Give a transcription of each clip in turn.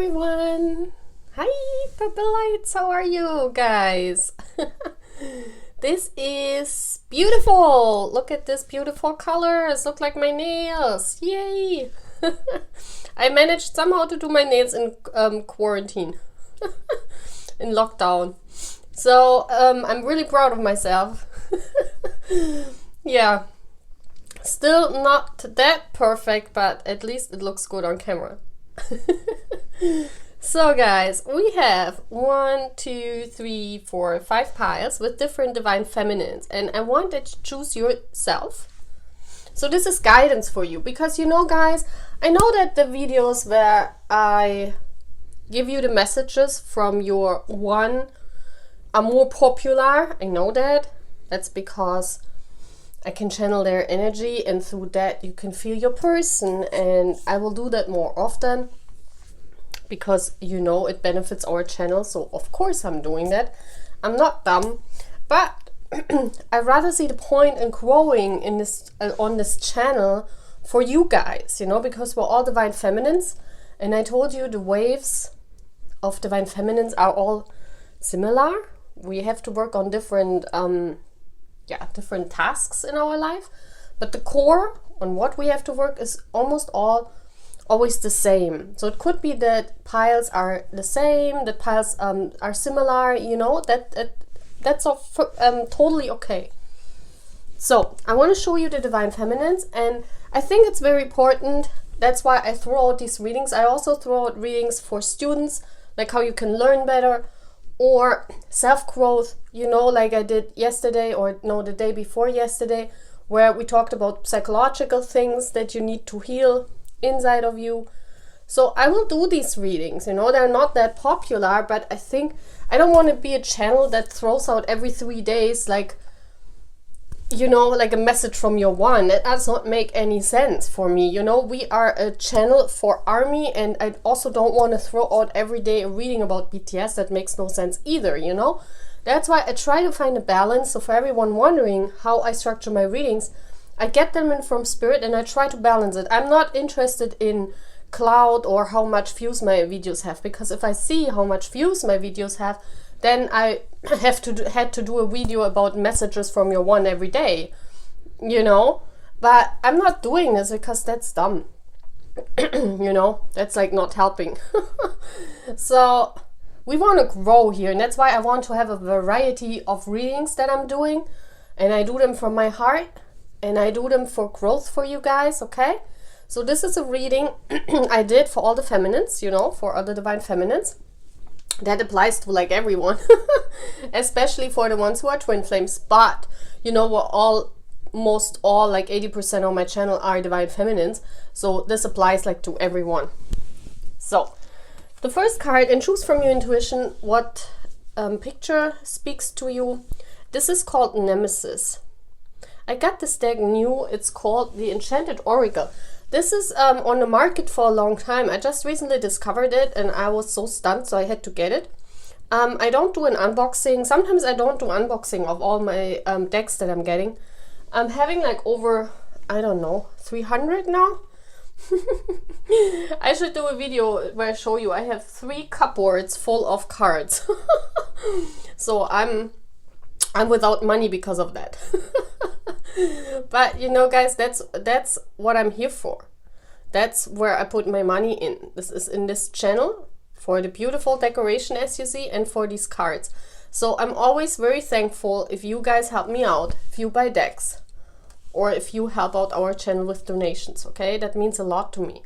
everyone! Hi, Purple Lights! How are you guys? This is beautiful! Look at this beautiful colors! Look like my nails! Yay! I managed somehow to do my nails in quarantine. In lockdown. So I'm really proud of myself. Yeah. Still not that perfect, but at least it looks good on camera. So guys, we have 1, 2, 3, 4, 5 piles with different divine feminines, and I want that you choose yourself. So this is guidance for you, because you know guys, I know that the videos where I give you the messages from your one are more popular. I know that. That's because I can channel their energy, and through that you can feel your person, and I will do that more often because you know it benefits our channel. So of course I'm doing that. I'm not dumb, but I rather see the point in growing in this on this channel for you guys, you know, because we're all divine feminines, and I told you the waves of divine feminines are all similar. We have to work on different different tasks in our life, but the core on what we have to work is almost always the same. So it could be that piles are the same, that piles are similar, you know, that's all totally okay. So I want to show you the divine feminines, and I think it's very important. That's why I throw out these readings. I also throw out readings for students, like how you can learn better, or self-growth, you know, like I did yesterday, or no, the day before yesterday, where we talked about psychological things that you need to heal inside of you. So I will do these readings, you know, they're not that popular, but I think I don't want to be a channel that throws out every 3 days, like, you know, like a message from your one. That does not make any sense for me. You know, we are a channel for army, and I also don't want to throw out every day a reading about BTS. That makes no sense either, you know. That's why I try to find a balance. So for everyone wondering how I structure my readings, I get them in from spirit and I try to balance it. I'm not interested in cloud or how much views my videos have, because if I see how much views my videos have, then I had to do a video about messages from your one every day, you know. But I'm not doing this because that's dumb. You know, that's like not helping. So we want to grow here, and that's why I want to have a variety of readings that I'm doing, and I do them from my heart, and I do them for growth for you guys, okay? So this is a reading I did for all the feminines, you know, for other divine feminines. That applies to like everyone, especially for the ones who are twin flames. But you know, we're almost all, like 80% of my channel are divine feminines, so this applies like to everyone. So the first card, and choose from your intuition what picture speaks to you. This is called Nemesis. I got this deck new. It's called the Enchanted Oracle. This is on the market for a long time. I just recently discovered it and I was so stunned, so I had to get it. I don't do an unboxing. Sometimes I don't do unboxing of all my decks that I'm getting. I'm having like over, I don't know, 300 now. I should do a video where I show you. I have 3 cupboards full of cards. So I'm without money because of that. But you know guys, that's what I'm here for. That's where I put my money in. This is in this channel for the beautiful decoration, as you see, and for these cards. So I'm always very thankful if you guys help me out, if you buy decks, or if you help out our channel with donations, okay? That means a lot to me.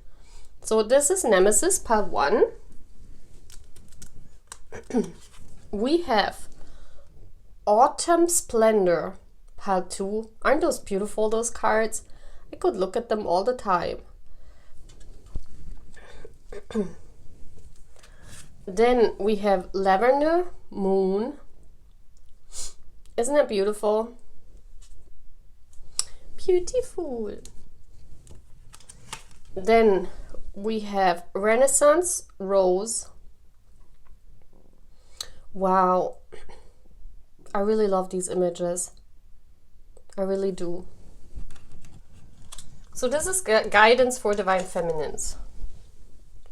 So this is Nemesis, pile 1. We have Autumn Splendor, pile 2. Aren't those beautiful, those cards? I could look at them all the time. Then we have Lavender Moon. Isn't it beautiful? Beautiful. Then we have Renaissance Rose. Wow. I really love these images. I really do. So this is guidance for divine feminines.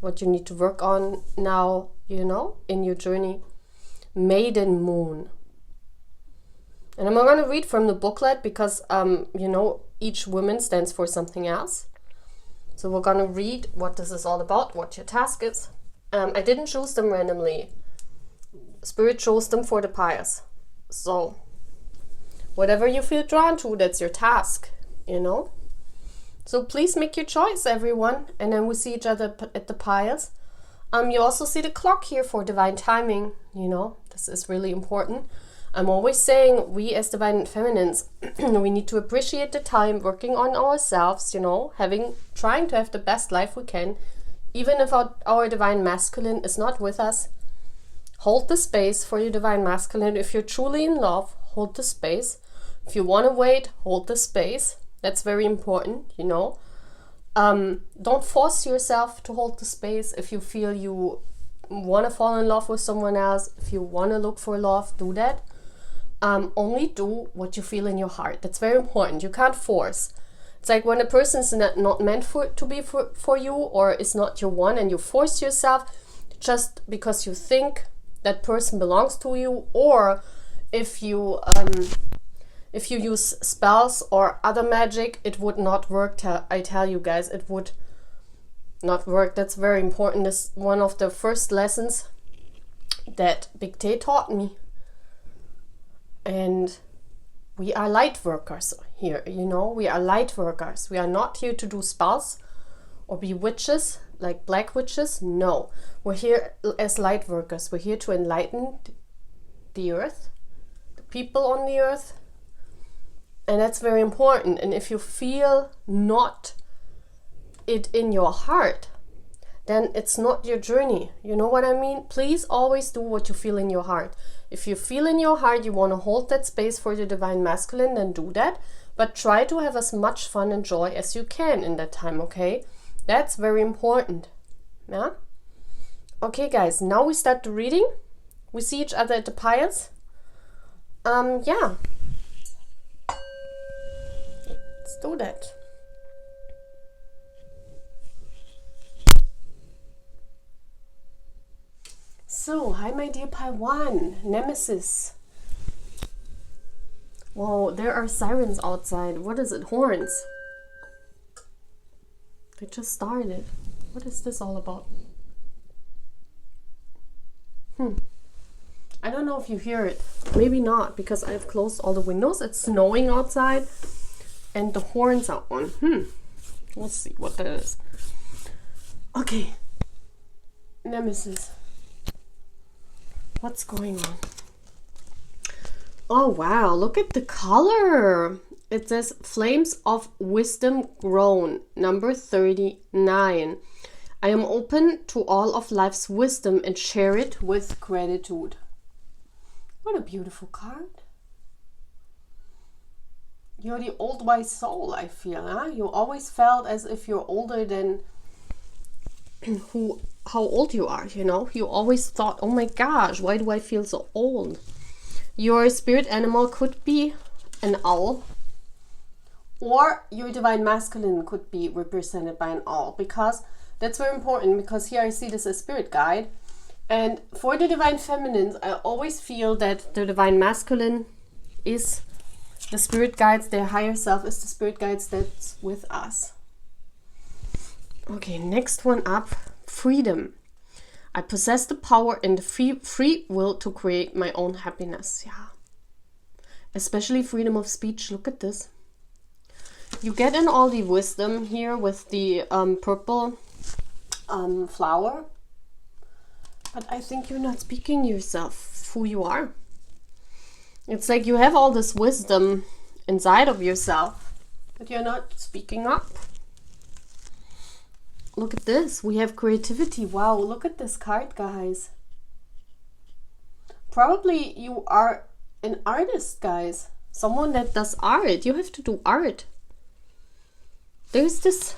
what you need to work on now, you know, in your journey. Maiden Moon. And I'm going to read from the booklet because, you know, each woman stands for something else. So we're going to read what this is all about, what your task is. I didn't choose them randomly. Spirit chose them for the pious. So whatever you feel drawn to, that's your task, you know. So please make your choice, everyone. And then we see each other at the pious. You also see the clock here for divine timing, you know. This is really important. I'm always saying we as divine feminines, we need to appreciate the time working on ourselves, you know, trying to have the best life we can, even if our divine masculine is not with us. Hold the space for your divine masculine. If you're truly in love, hold the space. If you want to wait, hold the space. That's very important, you know. Don't force yourself to hold the space. If you feel you want to fall in love with someone else, if you want to look for love, do that. Only do what you feel in your heart. That's very important. You can't force. It's like when a person is not meant to be for you, or is not your one, and you force yourself just because you think that person belongs to you, or if you use spells or other magic, it would not work. I tell you guys, it would not work. That's very important. This is one of the first lessons that Big T taught me. And we are light workers here, you know. We are light workers. We are not here to do spells or be witches, like black witches. No, we're here as light workers. We're here to enlighten the earth, the people on the earth. And that's very important. And if you feel not it in your heart, then it's not your journey. You know what I mean? Please always do what you feel in your heart. If you feel in your heart you want to hold that space for your divine masculine, then do that. But try to have as much fun and joy as you can in that time, okay? That's very important. Yeah? Okay, guys, now we start the reading. We see each other at the piles. Yeah. Let's do that. So, hi my dear Pile 1, Nemesis. Whoa, there are sirens outside. What is it? Horns. They just started. What is this all about? I don't know if you hear it. Maybe not, because I've closed all the windows. It's snowing outside and the horns are on. We'll see what that is. Okay. Nemesis. What's going on? Oh wow, look at the color. It says Flames of Wisdom Grown, number 39. I am open to all of life's wisdom and share it with gratitude. What a beautiful card. You're the old wise soul, I feel. Huh? You always felt as if you're older than how old you are, you know. You always thought, oh my gosh, why do I feel so old? Your spirit animal could be an owl, or your divine masculine could be represented by an owl, because that's very important, because here I see this as spirit guide. And for the divine feminines, I always feel that the divine masculine is the spirit guides, their higher self is the spirit guides that's with us. Okay, next one up, freedom. I possess the power and the free will to create my own happiness. Yeah. Especially freedom of speech. Look at this. You get in all the wisdom here with the purple flower. But I think you're not speaking yourself, who you are. It's like you have all this wisdom inside of yourself, but you're not speaking up. Look at this. We have creativity. Wow, look at this card, guys. Probably you are an artist, guys. Someone that does art. You have to do art. There's this.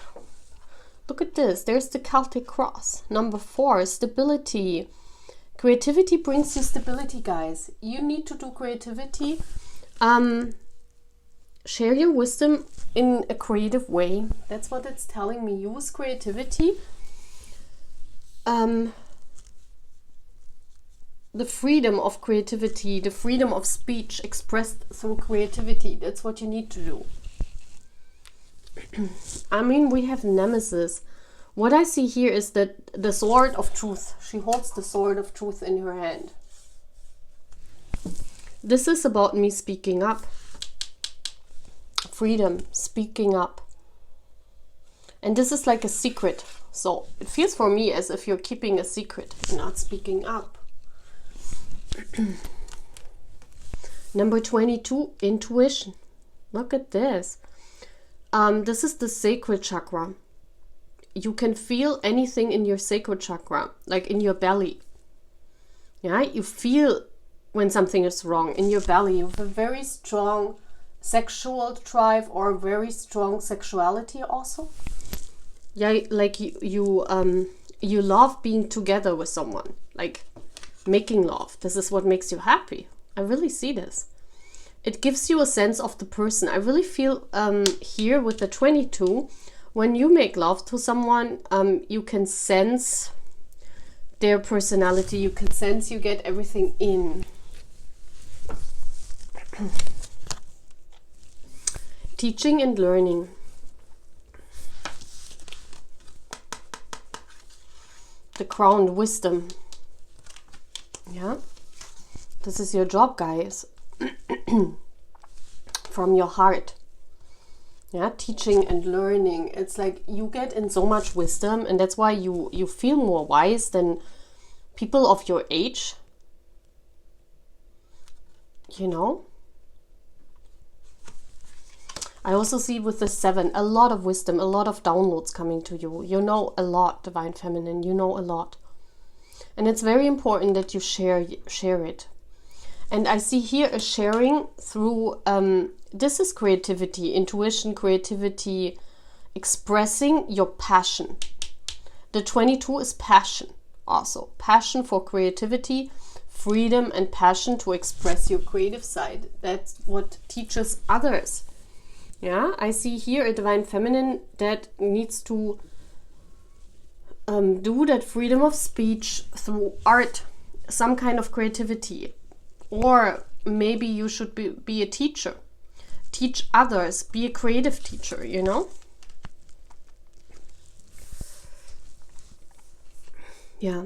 Look at this. There's the Celtic cross. Number 4, stability. Creativity brings you stability, guys. You need to do creativity. Share your wisdom in a creative way. That's what it's telling me. Use creativity. the freedom of creativity, the freedom of speech expressed through creativity. That's what you need to do. I mean, we have Nemesis. What I see here is that the sword of truth. She holds the sword of truth in her hand. This is about me speaking up. Freedom, speaking up. And this is like a secret. So it feels for me as if you're keeping a secret, not speaking up. Number 22, intuition. Look at this. This is the sacral chakra. You can feel anything in your sacral chakra, like in your belly. Yeah, you feel when something is wrong in your belly. You have a very strong sexual drive or very strong sexuality also. Yeah, like you love being together with someone, like making love. This is what makes you happy. I really see this. It gives you a sense of the person. I really feel here with the 22, when you make love to someone, you can sense their personality. You can sense you get everything in. Teaching and learning. The crowned wisdom. Yeah. This is your job, guys. From your heart. Yeah, teaching and learning. It's like you get in so much wisdom, and that's why you feel more wise than people of your age. You know? I also see with the 7, a lot of wisdom, a lot of downloads coming to you. You know a lot, Divine Feminine. You know a lot. And it's very important that you share it. And I see here a sharing through, this is creativity, intuition, creativity, expressing your passion. The 22 is passion also. Passion for creativity, freedom and passion to express your creative side. That's what teaches others. Yeah, I see here a Divine Feminine that needs to do that freedom of speech through art, some kind of creativity. Or maybe you should be a teacher. Teach others. Be a creative teacher, you know? Yeah.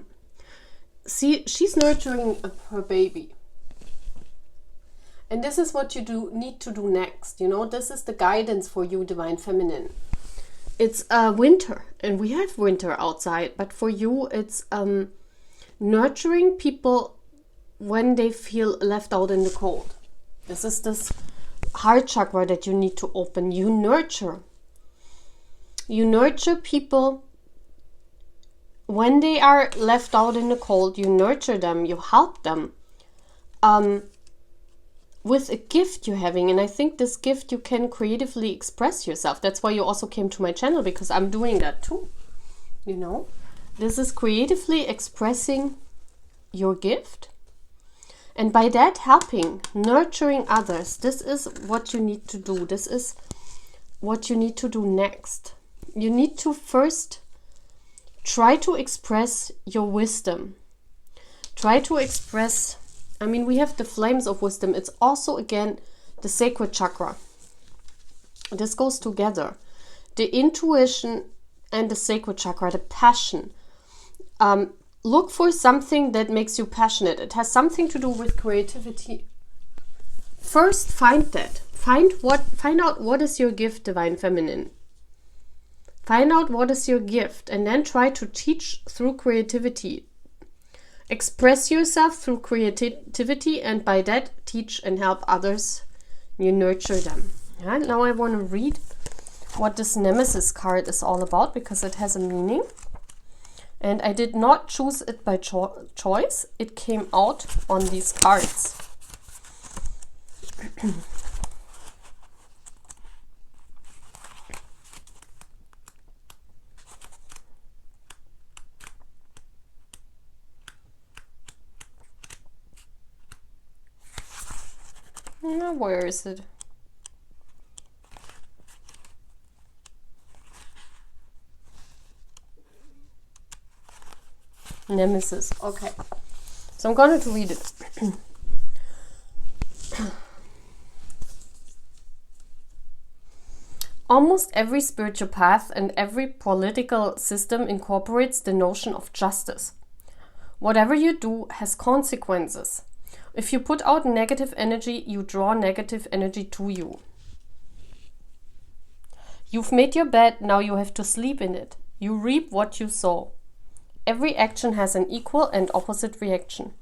See, she's nurturing her baby. And this is what you need to do next, you know? This is the guidance for you, Divine Feminine. It's winter, and we have winter outside. But for you, it's nurturing people when they feel left out in the cold. This is this heart chakra that you need to open. You nurture people when they are left out in the cold. You nurture them, you help them with a gift you're having. And I think this gift you can creatively express yourself. That's why you also came to my channel, because I'm doing that too, you know. This is creatively expressing your gift. And by that, helping, nurturing others. This is what you need to do. This is what you need to do next. You need to first try to express your wisdom. Try to express, I mean, we have the flames of wisdom. It's also, again, the sacred chakra. This goes together. The intuition and the sacred chakra, the passion. Look for something that makes you passionate. It has something to do with creativity. First, find that. Find out what is your gift, Divine Feminine. Find out what is your gift, and then try to teach through creativity. Express yourself through creativity, and by that, teach and help others. You nurture them. Right? Now I want to read what this Nemesis card is all about, because it has a meaning. And I did not choose it by choice. It came out on these cards. Now, where is it? Nemesis. Okay. So I'm going to read it. Almost every spiritual path and every political system incorporates the notion of justice. Whatever you do has consequences. If you put out negative energy, you draw negative energy to you. You've made your bed, now you have to sleep in it. You reap what you sow. Every action has an equal and opposite reaction.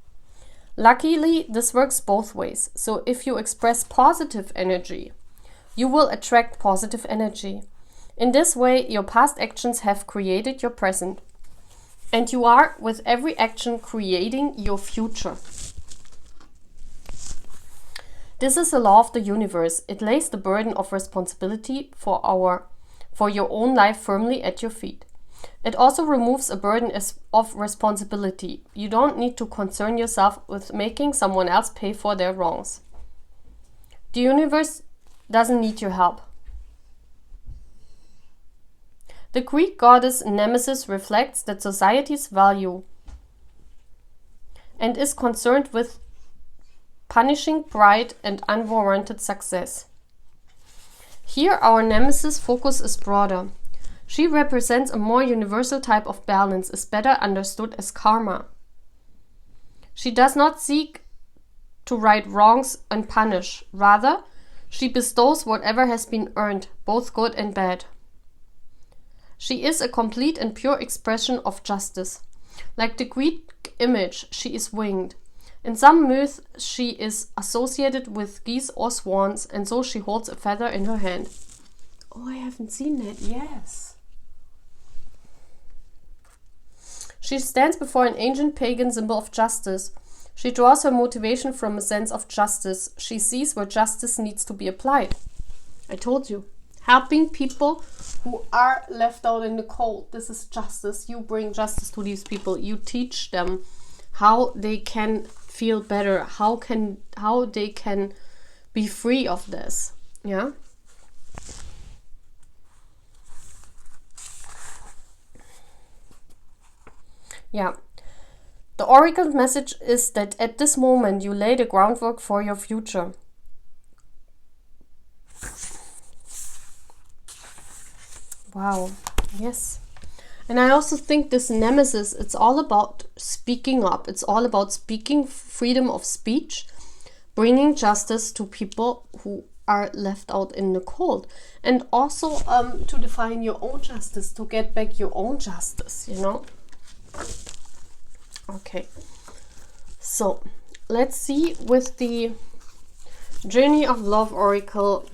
Luckily, this works both ways. So if you express positive energy, you will attract positive energy. In this way, your past actions have created your present. And you are, with every action, creating your future. This is a law of the universe. It lays the burden of responsibility for your own life firmly at your feet. It also removes a burden of responsibility. You don't need to concern yourself with making someone else pay for their wrongs. The universe doesn't need your help. The Greek goddess Nemesis reflects that society's value and is concerned with punishing pride and unwarranted success. Here our Nemesis focus is broader. She represents a more universal type of balance, is better understood as karma. She does not seek to right wrongs and punish. Rather, she bestows whatever has been earned, both good and bad. She is a complete and pure expression of justice. Like the Greek image, she is winged. In some myths, she is associated with geese or swans, and so she holds a feather in her hand. Oh, I haven't seen that. Yes. She stands before an ancient pagan symbol of justice. She draws her motivation from a sense of justice. She sees where justice needs to be applied. I told you. Helping people who are left out in the cold. This is justice. You bring justice to these people. You teach them how they can feel better, how they can be free of this. Yeah. Yeah. The oracle message is that at this moment you lay the groundwork for your future. Wow. Yes. And I also think this Nemesis, it's all about speaking up. It's all about speaking, freedom of speech, bringing justice to people who are left out in the cold. And also to define your own justice, to get back your own justice, you know. Okay. So, let's see with the Journey of Love Oracle,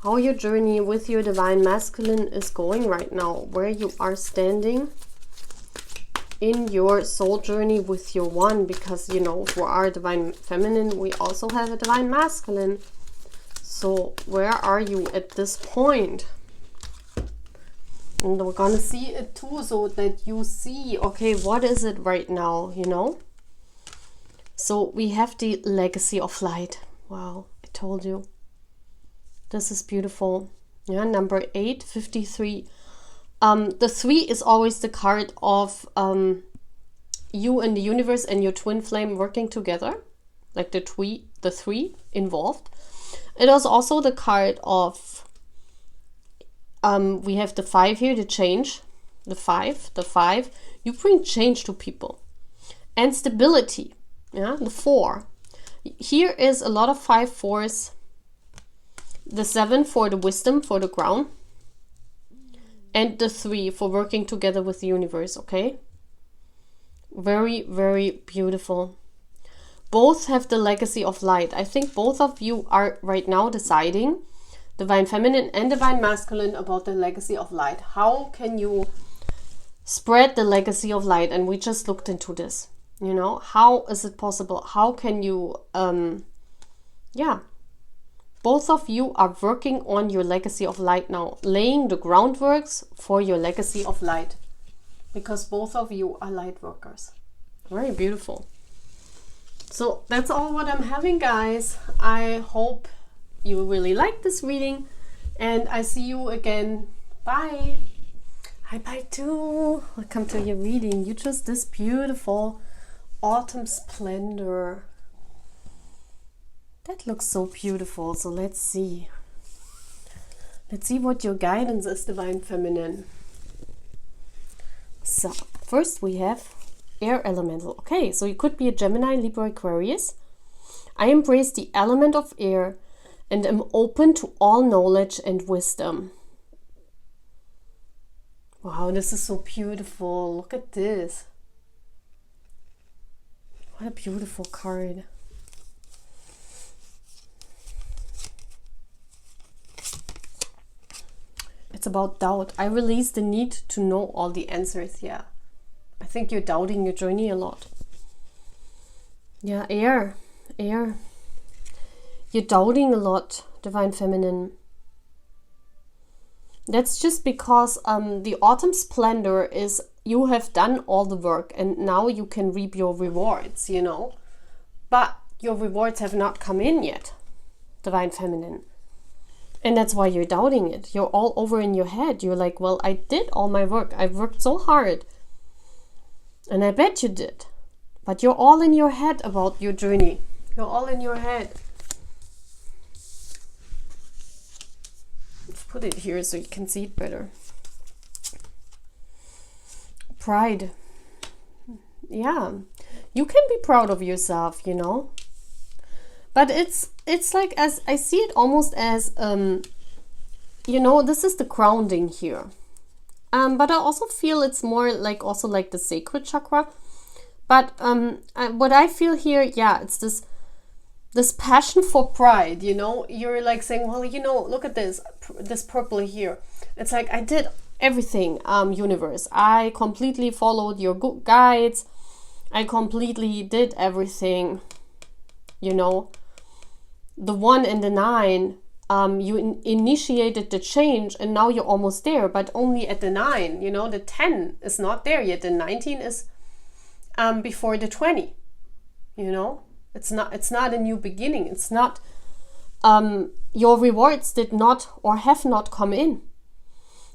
how your journey with your Divine Masculine is going right now, where you are standing in your soul journey with your one, because, you know, for our Divine Feminine, we also have a Divine Masculine. So, where are you at this point? And we're gonna see it too, so that you see, okay, what is it right now, you know? So, we have the Legacy of Light. Wow, I told you. This is beautiful. Yeah, number 8, 53. The 3 is always the card of you and the universe and your twin flame working together. Like the 3 involved. It is also the card of, we have the 5 here, the change. The 5. You bring change to people. And stability. Yeah, the 4. Here is a lot of 5 4s. The 7 for the wisdom, for the crown. And the 3 for working together with the universe, okay? Very, very beautiful. Both have the legacy of light. I think both of you are right now deciding, Divine Feminine and Divine Masculine, about the legacy of light. How can you spread the legacy of light? And we just looked into this. You know, how is it possible? How can you, yeah. Both of you are working on your legacy of light now, laying the groundworks for your legacy of light, because both of you are light workers. Very beautiful. So that's all what I'm having, guys. I hope you really like this reading, and I see you again. Bye. Hi, bye too. Welcome to your reading. You chose this beautiful autumn splendor. That looks so beautiful. So let's see. Let's see what your guidance is, Divine Feminine. So first we have air elemental. Okay, so you could be a Gemini, Libra, Aquarius. I embrace the element of air and am open to all knowledge and wisdom. Wow, this is so beautiful. Look at this. What a beautiful card. It's about doubt. I release the need to know all the answers. Yeah. I think you're doubting your journey a lot. Yeah, air. Air. You're doubting a lot, Divine Feminine. That's just because the autumn splendor is you have done all the work and now you can reap your rewards, you know. But your rewards have not come in yet, Divine Feminine. And that's why you're doubting it. You're all over in your head. You're like, well, I did all my work. I've worked so hard. And I bet you did. But you're all in your head about your journey. You're all in your head. Let's put it here so you can see it better. Pride. Yeah. You can be proud of yourself, you know. But it's like, as I see it almost as, you know, this is the grounding here. But I also feel it's more like also like the sacred chakra. But what I feel here, yeah, it's this passion for pride, you know. You're like saying, well, you know, look at this purple here. It's like, I did everything, universe. I completely followed your guides. I completely did everything, you know. The 1 and the 9, you initiated the change and now you're almost there, but only at the 9, you know. The 10 is not there yet. The 19 is before the 20, you know. It's not a new beginning. It's not, your rewards did not or have not come in.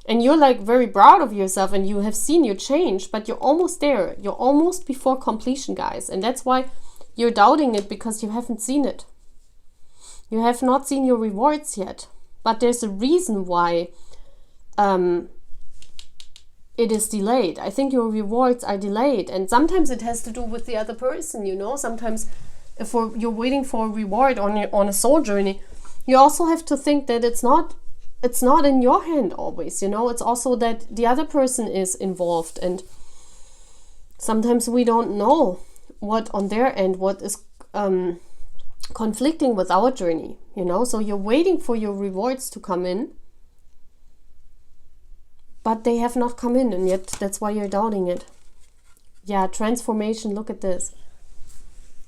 And you're like very proud of yourself and you have seen your change, but you're almost there. You're almost before completion, guys. And that's why you're doubting it, because you haven't seen it. You have not seen your rewards yet, but there's a reason why it is delayed. I think your rewards are delayed, and sometimes it has to do with the other person, you know. Sometimes if you're waiting for a reward on a soul journey, you also have to think that it's not in your hand always, you know. It's also that the other person is involved, and sometimes we don't know what on their end, what is conflicting with our journey, you know. So you're waiting for your rewards to come in, but they have not come in, and yet that's why you're doubting it. Yeah, transformation. Look at this.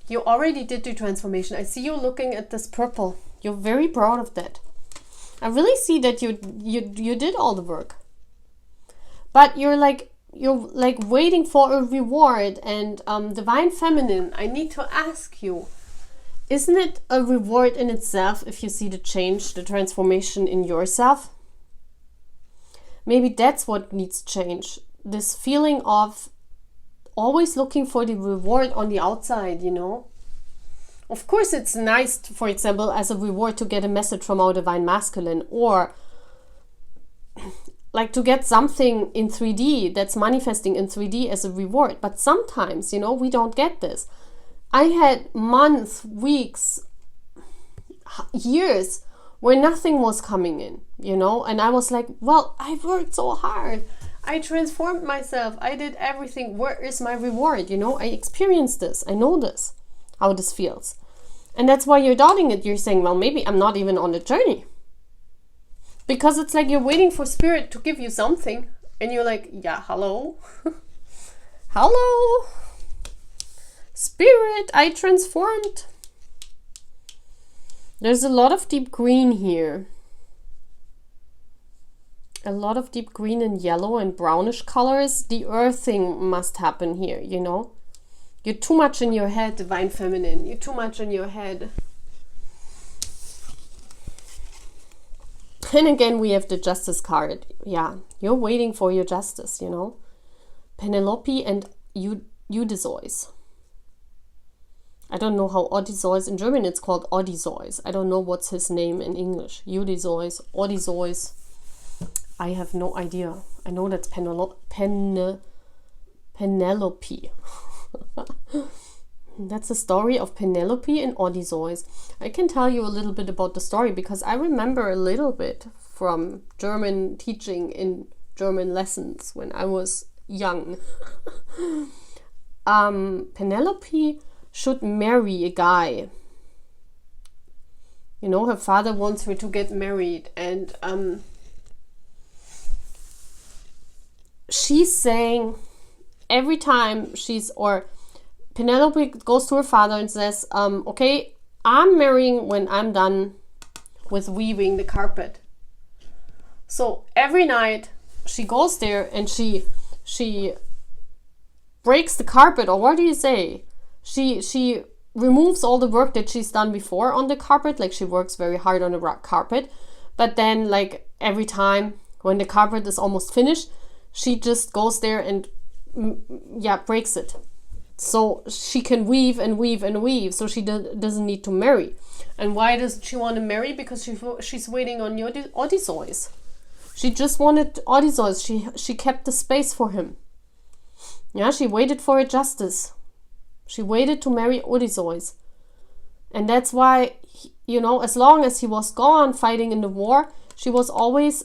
You already did the transformation. I see you looking at this purple. You're very proud of that. I really see that you did all the work, but you're like waiting for a reward. And Divine Feminine, I need to ask you, isn't it a reward in itself if you see the change, the transformation in yourself? Maybe that's what needs change. This feeling of always looking for the reward on the outside, you know. Of course, it's nice, for example, as a reward to get a message from our Divine Masculine, or like to get something in 3D that's manifesting in 3D as a reward. But sometimes, you know, we don't get this. I had months, weeks, years where nothing was coming in, you know, and I was like, well, I worked so hard. I transformed myself. I did everything. Where is my reward? You know, I experienced this. I know this, how this feels. And that's why you're doubting it. You're saying, well, maybe I'm not even on the journey. Because it's like you're waiting for spirit to give you something. And you're like, yeah, hello. Hello. Spirit, I transformed. There's a lot of deep green here. A lot of deep green and yellow and brownish colors. The earthing must happen here, you know. You're too much in your head, Divine Feminine. You're too much in your head. And again, we have the Justice card. Yeah, you're waiting for your justice, you know. Penelope and Odysseus. I don't know how Odysseus in German, it's called Odysseus. I don't know what's his name in English. Odysseus, Odysseus. I have no idea. I know that's Penelope. That's the story of Penelope and Odysseus. I can tell you a little bit about the story because I remember a little bit from German teaching in German lessons when I was young. Penelope should marry a guy. You know, her father wants her to get married, and she's saying every time Penelope goes to her father and says, okay, I'm marrying when I'm done with weaving the carpet. So every night she goes there and she breaks the carpet, or what do you say? She removes all the work that she's done before on the carpet, like she works very hard on the carpet, but then like every time when the carpet is almost finished, she just goes there and breaks it. So she can weave and weave and weave, so she doesn't need to marry. And why does she want to marry? Because she's waiting on Odysseus. She just wanted Odysseus. She kept the space for him. Yeah, she waited for a justice. She waited to marry Odysseus. And that's why, you know, as long as he was gone fighting in the war, she was always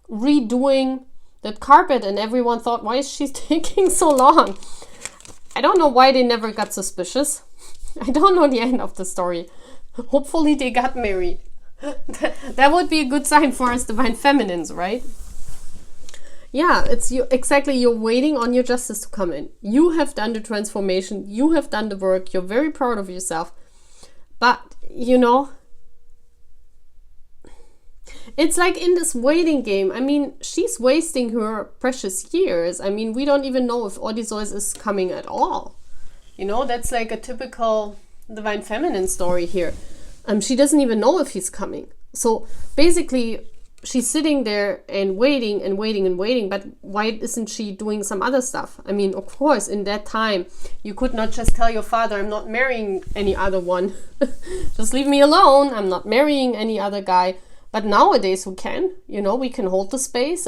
redoing that carpet, and everyone thought, why is she taking so long? I don't know why they never got suspicious. I don't know the end of the story. Hopefully they got married. That would be a good sign for us divine feminines, right? Yeah, it's you exactly. You're waiting on your justice to come in. You have done the transformation. You have done the work. You're very proud of yourself. But, you know, it's like in this waiting game. I mean, she's wasting her precious years. I mean, we don't even know if Odysseus is coming at all. You know, that's like a typical divine feminine story here. She doesn't even know if he's coming. So basically, she's sitting there and waiting and waiting and waiting, but why isn't she doing some other stuff? I mean, of course, in that time, you could not just tell your father, I'm not marrying any other one. Just leave me alone. I'm not marrying any other guy. But nowadays we can, you know, we can hold the space,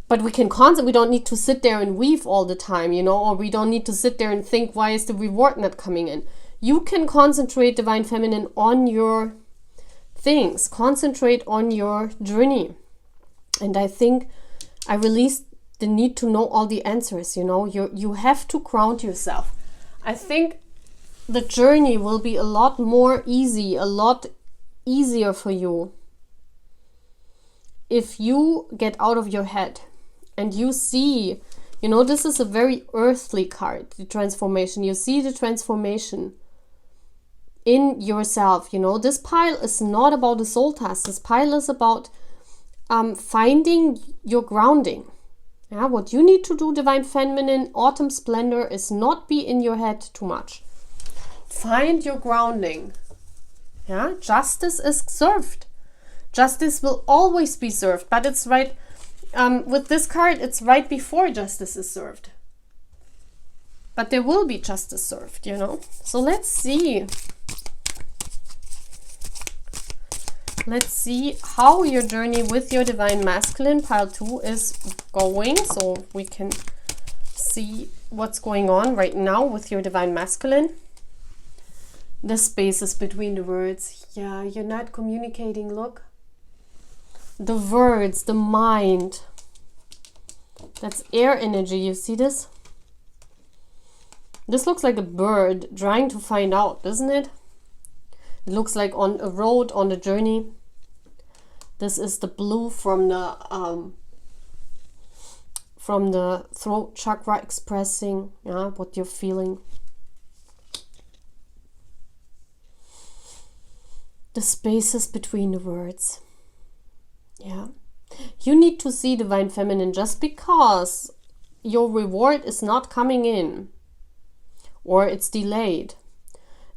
but we can we don't need to sit there and weave all the time, you know, or we don't need to sit there and think, why is the reward not coming in? You can concentrate, divine feminine, on your things, concentrate on your journey. And I think I released the need to know all the answers, you know. You have to ground yourself. I think the journey will be a lot more easy, a lot easier for you if you get out of your head and you see, you know, this is a very earthly card, the transformation. You see the transformation in yourself. You know, this pile is not about a soul task. This pile is about finding your grounding. Yeah, what you need to do, divine feminine, autumn splendor, is not be in your head too much. Find your grounding. Yeah, justice is served. Justice will always be served, but it's right with this card, it's right before justice is served. But there will be justice served, you know. So let's see. Let's see how your journey with your divine masculine, pile 2, is going. So we can see what's going on right now with your divine masculine. The spaces between the words. Yeah, you're not communicating, look. The words, the mind. That's air energy, you see this? This looks like a bird trying to find out, doesn't it? It looks like on a road, on a journey. This is the blue from the throat chakra, expressing what you're feeling. The spaces between the words. Yeah. You need to see divine feminine. Just because your reward is not coming in or it's delayed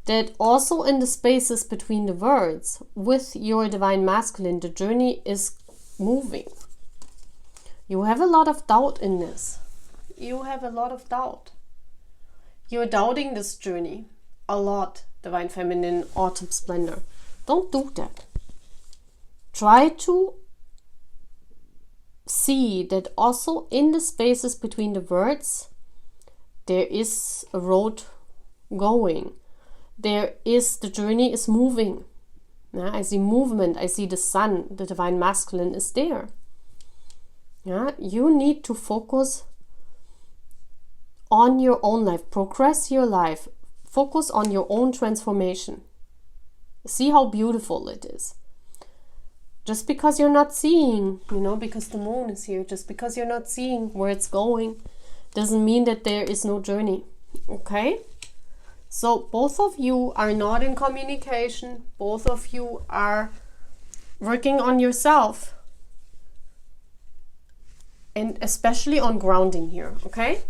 that also in the spaces between the words with your divine masculine, the journey is moving. You have a lot of doubt in this. You have a lot of doubt. You're doubting this journey a lot, divine feminine, autumn splendor. Don't do that. Try to see that also in the spaces between the words there is a road going. The journey is moving. Yeah, I see movement. I see the sun. The divine masculine is there. Yeah, you need to focus on your own life. Progress your life. Focus on your own transformation. See how beautiful it is. Just because you're not seeing, because the moon is here, just because you're not seeing where it's going, doesn't mean that there is no journey. Okay? So both of you are not in communication. Both of you are working on yourself. And especially on grounding here, okay?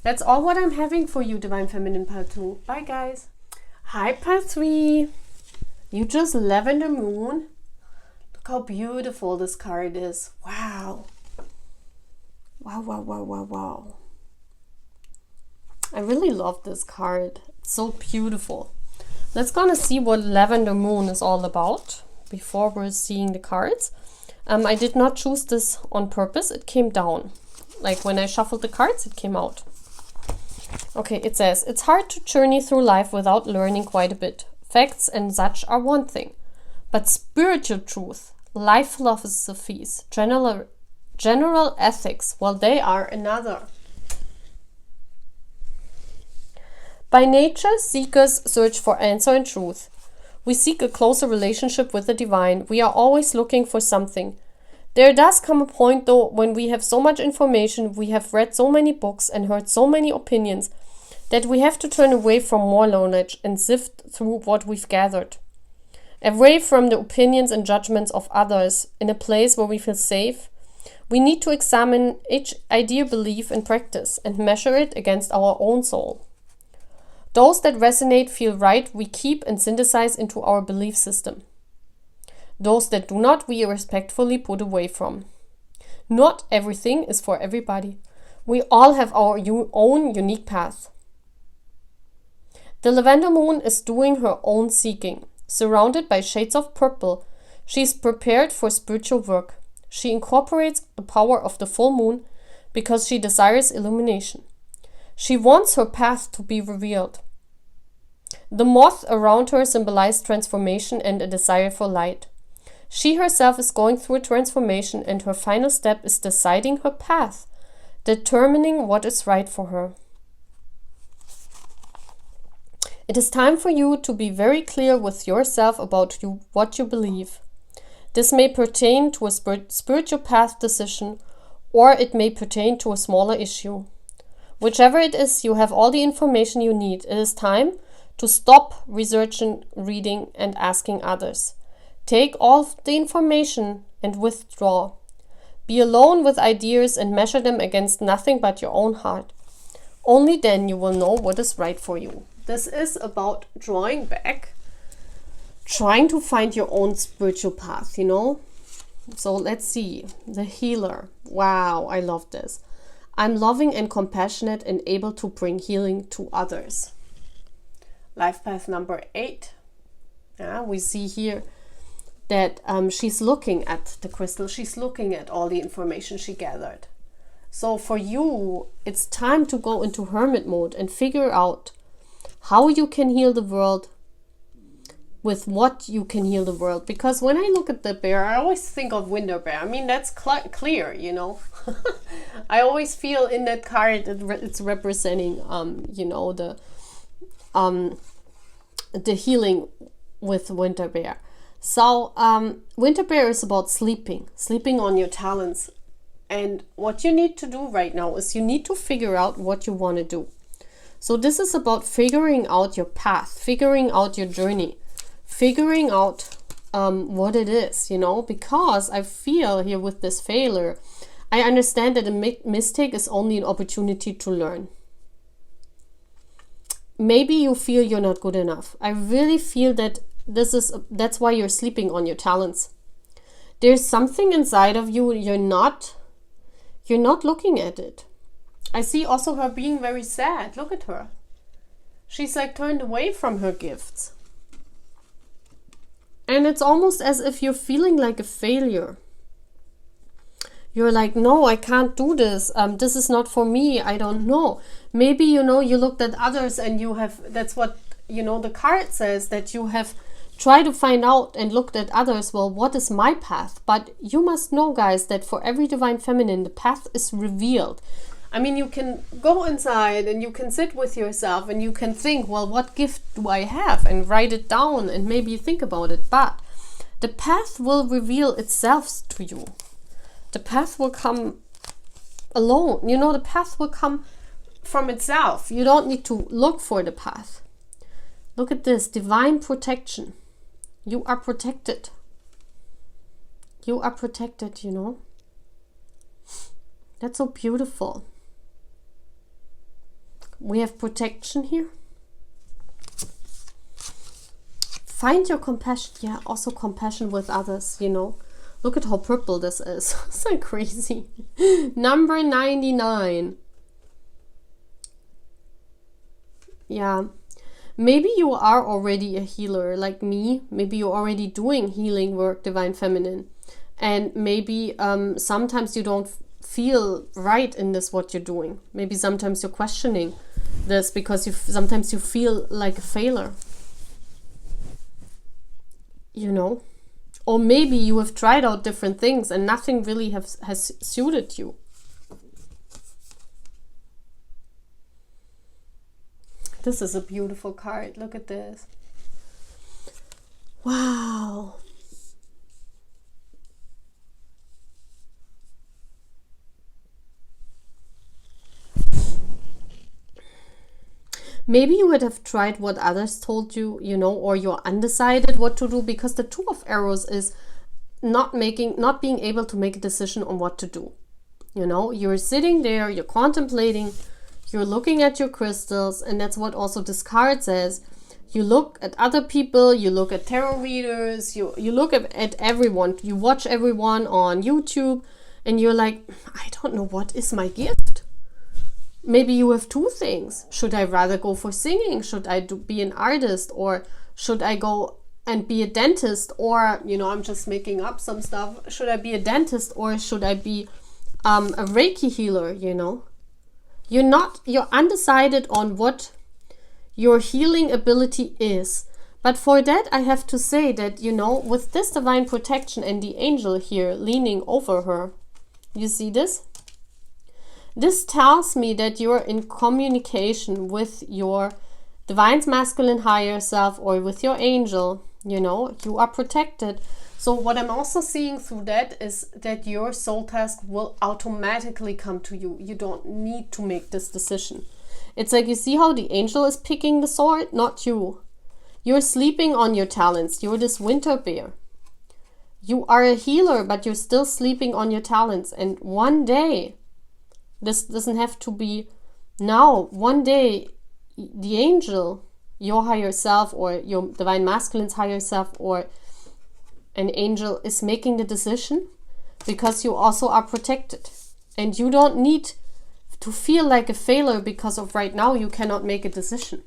That's all what I'm having for you, Divine Feminine Part 2. Bye, guys. Hi, Part 3. You just Lavender Moon. Look how beautiful this card is. Wow. Wow, wow, wow, wow, wow. I really love this card. It's so beautiful. Let's gonna see what Lavender Moon is all about before we're seeing the cards. I did not choose this on purpose. It came down. Like when I shuffled the cards, it came out. Okay, it says, it's hard to journey through life without learning quite a bit. Facts and such are one thing. But spiritual truth, life philosophies, general ethics, well, they are another. By nature, seekers search for answer and truth. We seek a closer relationship with the divine. We are always looking for something. There does come a point, though, when we have so much information, we have read so many books and heard so many opinions, that we have to turn away from more knowledge and sift through what we've gathered. Away from the opinions and judgments of others, in a place where we feel safe, we need to examine each idea, belief, and practice, and measure it against our own soul. Those that resonate, feel right, we keep and synthesize into our belief system. Those that do not, we respectfully put away from. Not everything is for everybody. We all have our own unique path. The Lavender Moon is doing her own seeking. Surrounded by shades of purple, she is prepared for spiritual work. She incorporates the power of the full moon because she desires illumination. She wants her path to be revealed. The moth around her symbolizes transformation and a desire for light. She herself is going through a transformation, and her final step is deciding her path, determining what is right for her. It is time for you to be very clear with yourself about what you believe. This may pertain to a spiritual path decision, or it may pertain to a smaller issue. Whichever it is, you have all the information you need. It is time to stop researching, reading, and asking others. Take all the information and withdraw. Be alone with ideas and measure them against nothing but your own heart. Only then you will know what is right for you. This is about drawing back, trying to find your own spiritual path, So let's see. The healer. Wow, I love this. I'm loving and compassionate and able to bring healing to others. Life path number 8. We see here that she's looking at the crystal. She's looking at all the information she gathered. So for you, it's time to go into hermit mode and figure out how you can heal the world, with what you can heal the world. Because when I look at the bear, I always think of winter bear. I mean, that's clear, I always feel in that card it's representing, the healing with winter bear. So winter bear is about sleeping on your talents. And what you need to do right now is you need to figure out what you want to do. So this is about figuring out your path, figuring out your journey, figuring out what it is, because I feel here with this failure, I understand that a mistake is only an opportunity to learn. maybe you feel you're not good enough. I really feel that that's why you're sleeping on your talents. There's something inside of you, you're not looking at it. I see also her being very sad. Look at her. She's like turned away from her gifts. And it's almost as if you're feeling like a failure. You're like, no, I can't do this. This is not for me. I don't know. Maybe, you looked at others and you have, that's what, the card says, that you have tried to find out and looked at others. Well, what is my path? But you must know, guys, that for every divine feminine, the path is revealed. I mean, you can go inside and you can sit with yourself and you can think, well, what gift do I have? And write it down and maybe think about it. But the path will reveal itself to you. The path will come alone. The path will come from itself. You don't need to look for the path. Look at this, divine protection. You are protected. You are protected, That's so beautiful. We have protection here. Find your compassion. Yeah, also compassion with others, Look at how purple this is. So crazy. Number 99. Yeah. Maybe you are already a healer like me. Maybe you're already doing healing work, divine feminine. And maybe sometimes you don't feel right in this, what you're doing. Maybe sometimes you're questioning this because sometimes you feel like a failure. Or maybe you have tried out different things and nothing really has suited you. This is a beautiful card. Look at this. Wow. Maybe you would have tried what others told you, or you're undecided what to do, because the Two of Arrows is not being able to make a decision on what to do. You're sitting there, you're contemplating, you're looking at your crystals, and that's what also this card says. You look at other people, you look at tarot readers, you look at everyone, you watch everyone on YouTube, and you're like, I don't know, what is my gift? Maybe you have two things. Should I rather go for singing? Should I be an artist? Or should I go and be a dentist? Or, I'm just making up some stuff. Should I be a dentist or should I be a Reiki healer, You're undecided on what your healing ability is. But for that, I have to say that, with this divine protection and the angel here leaning over her, you see this? This tells me that you're in communication with your divine masculine higher self or with your angel, you are protected. So what I'm also seeing through that is that your soul task will automatically come to you. You don't need to make this decision. It's like, you see how the angel is picking the sword? Not you. You're sleeping on your talents. You're this winter bear. You are a healer, but you're still sleeping on your talents. And one day, this doesn't have to be now. One day, the angel, your higher self or your divine masculine's higher self or an angel is making the decision, because you also are protected. And you don't need to feel like a failure because of right now you cannot make a decision.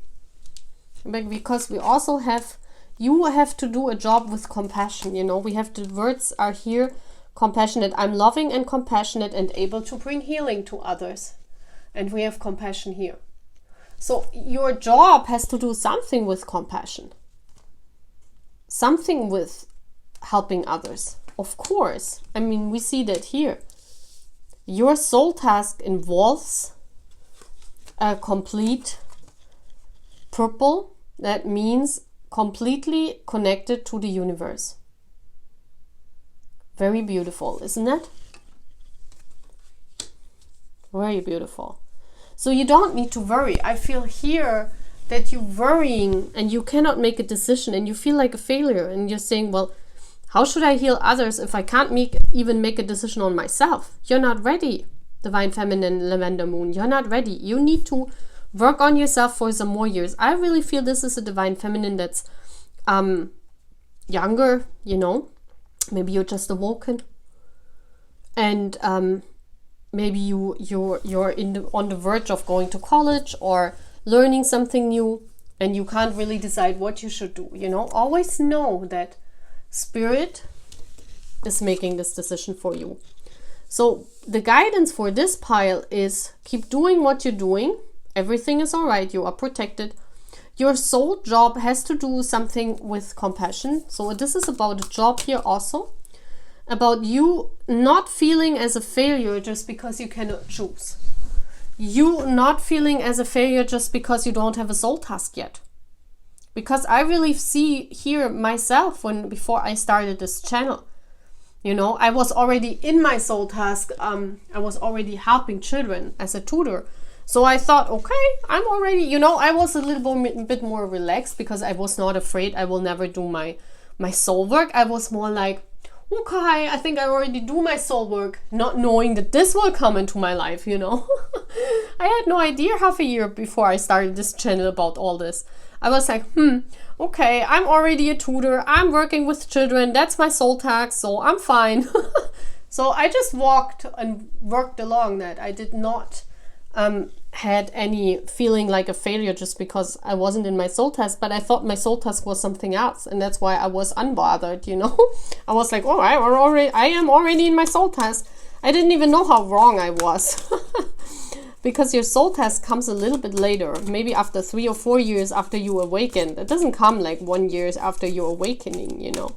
Because we also you have to do a job with compassion. We have, the words are here, compassionate. I'm loving and compassionate and able to bring healing to others. And we have compassion here. So your job has to do something with compassion. Something with helping others. Of course. I mean, we see that here. Your soul task involves a complete purple. That means completely connected to the universe. Very beautiful, isn't it? Very beautiful. So you don't need to worry. I feel here that you're worrying and you cannot make a decision and you feel like a failure and you're saying, well, how should I heal others if I can't even make a decision on myself? You're not ready, Divine Feminine, Lavender Moon. You're not ready. You need to Work on yourself for some more years. I really feel this is a divine feminine that's younger, you know. Maybe you're just awoken, and maybe you're on the verge of going to college or learning something new, and you can't really decide what you should do, you know. Always know that Spirit is making this decision for you. So the guidance for this pile is keep doing what you're doing. Everything is all right. You are protected. Your soul job has to do something with compassion. So this is about a job here also. About you not feeling as a failure just because you cannot choose. You not feeling as a failure just because you don't have a soul task yet. Because I really see here myself before I started this channel. You know, I was already in my soul task. I was already helping children as a tutor. So I thought, okay, I'm already, you know, I was a little bit more relaxed because I was not afraid I will never do my soul work. I was more like, okay, I think I already do my soul work, not knowing that this will come into my life, you know. I had no idea half a year before I started this channel about all this. I was like, okay, I'm already a tutor. I'm working with children. That's my soul task, so I'm fine. So I just walked and worked along that. I did not had any feeling like a failure just because I wasn't in my soul task, but I thought my soul task was something else, and that's why I was unbothered, you know. I was like, all right, I am already in my soul task. I didn't even know how wrong I was. Because your soul task comes a little bit later, maybe after 3 or 4 years after you awaken. It doesn't come like 1 year after your awakening, you know.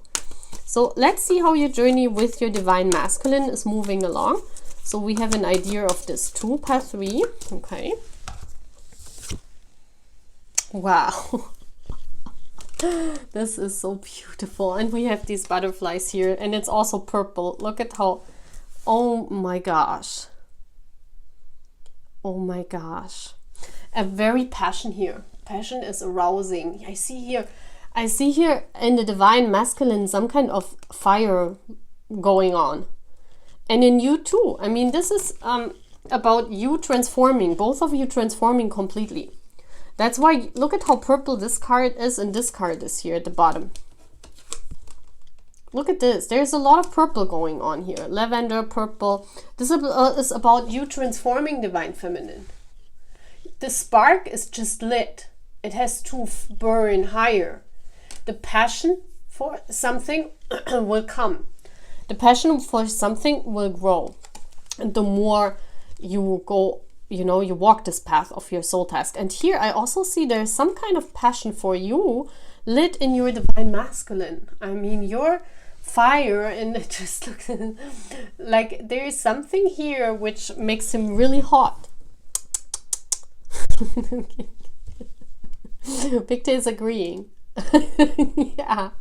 So let's see how your journey with your divine masculine is moving along. So we have an idea of this 2 pile 3. Okay. Wow. This is so beautiful. And we have these butterflies here, and it's also purple. Look at how, oh my gosh. Oh my gosh. A very passion here. Passion is arousing. I see here in the divine masculine some kind of fire going on. And in you too. I mean, this is about you transforming, both of you transforming completely. That's why, look at how purple this card is and this card is here at the bottom. Look at this. There's a lot of purple going on here. Lavender, purple. This is about you transforming divine feminine. The spark is just lit. It has to burn higher. The passion for something will come. The passion for something will grow. And the more you go, you know, you walk this path of your soul task. And here I also see there's some kind of passion for you lit in your divine masculine. I mean, your fire, and it just looks like there is something here which makes him really hot. Victor is agreeing. Yeah.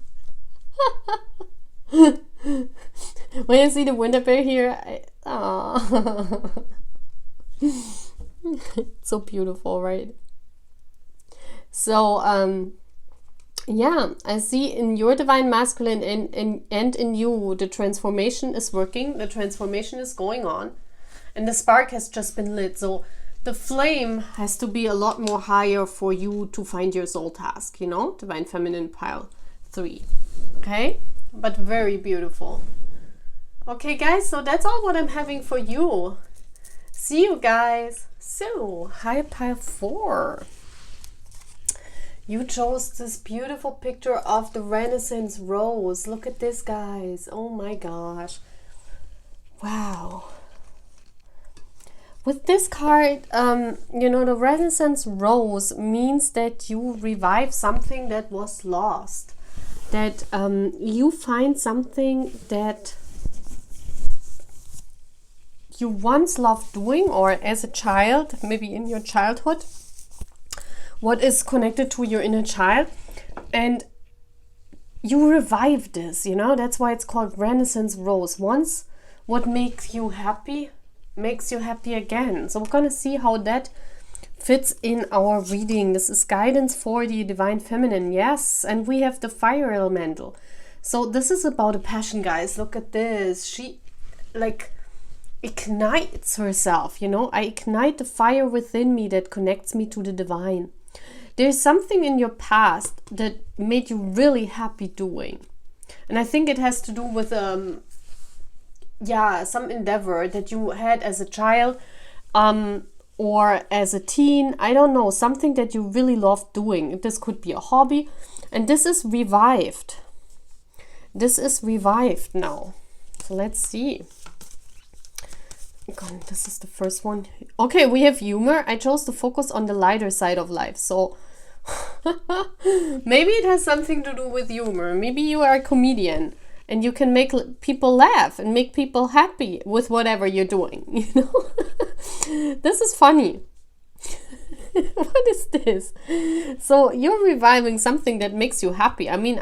When you see the winter bear here, so beautiful, right? So yeah, I see in your divine masculine and in you, the transformation is working, the transformation is going on, and the spark has just been lit. So the flame has to be a lot more higher for you to find your soul task, you know, divine feminine pile 3. Okay, but very beautiful. Okay, guys, so that's all what I'm having for you. See you guys. So, high pile 4. You chose this beautiful picture of the Renaissance rose. Look at this, guys. Oh my gosh. Wow. With this card, you know, the Renaissance rose means that you revive something that was lost. That you find something that you once loved doing, or as a child, maybe in your childhood, what is connected to your inner child, and you revive this, you know. That's why it's called Renaissance rose. Once what makes you happy again. So we're gonna see how that fits in our reading. This is guidance for the divine feminine. Yes, and we have the fire elemental. So this is about a passion, guys. Look at this. She, like, ignites herself, you know. I ignite the fire within me that connects me to the divine. There's something in your past that made you really happy doing. And I think it has to do with some endeavor that you had as a child or as a teen. I don't know, something that you really loved doing. This could be a hobby, and this is revived. This is revived now. So let's see. God, this is the first one. Okay, we have humor. I chose to focus on the lighter side of life. So maybe it has something to do with humor. Maybe you are a comedian and you can make people laugh and make people happy with whatever you're doing, you know. This is funny. What is this? So you're reviving something that makes you happy. I mean,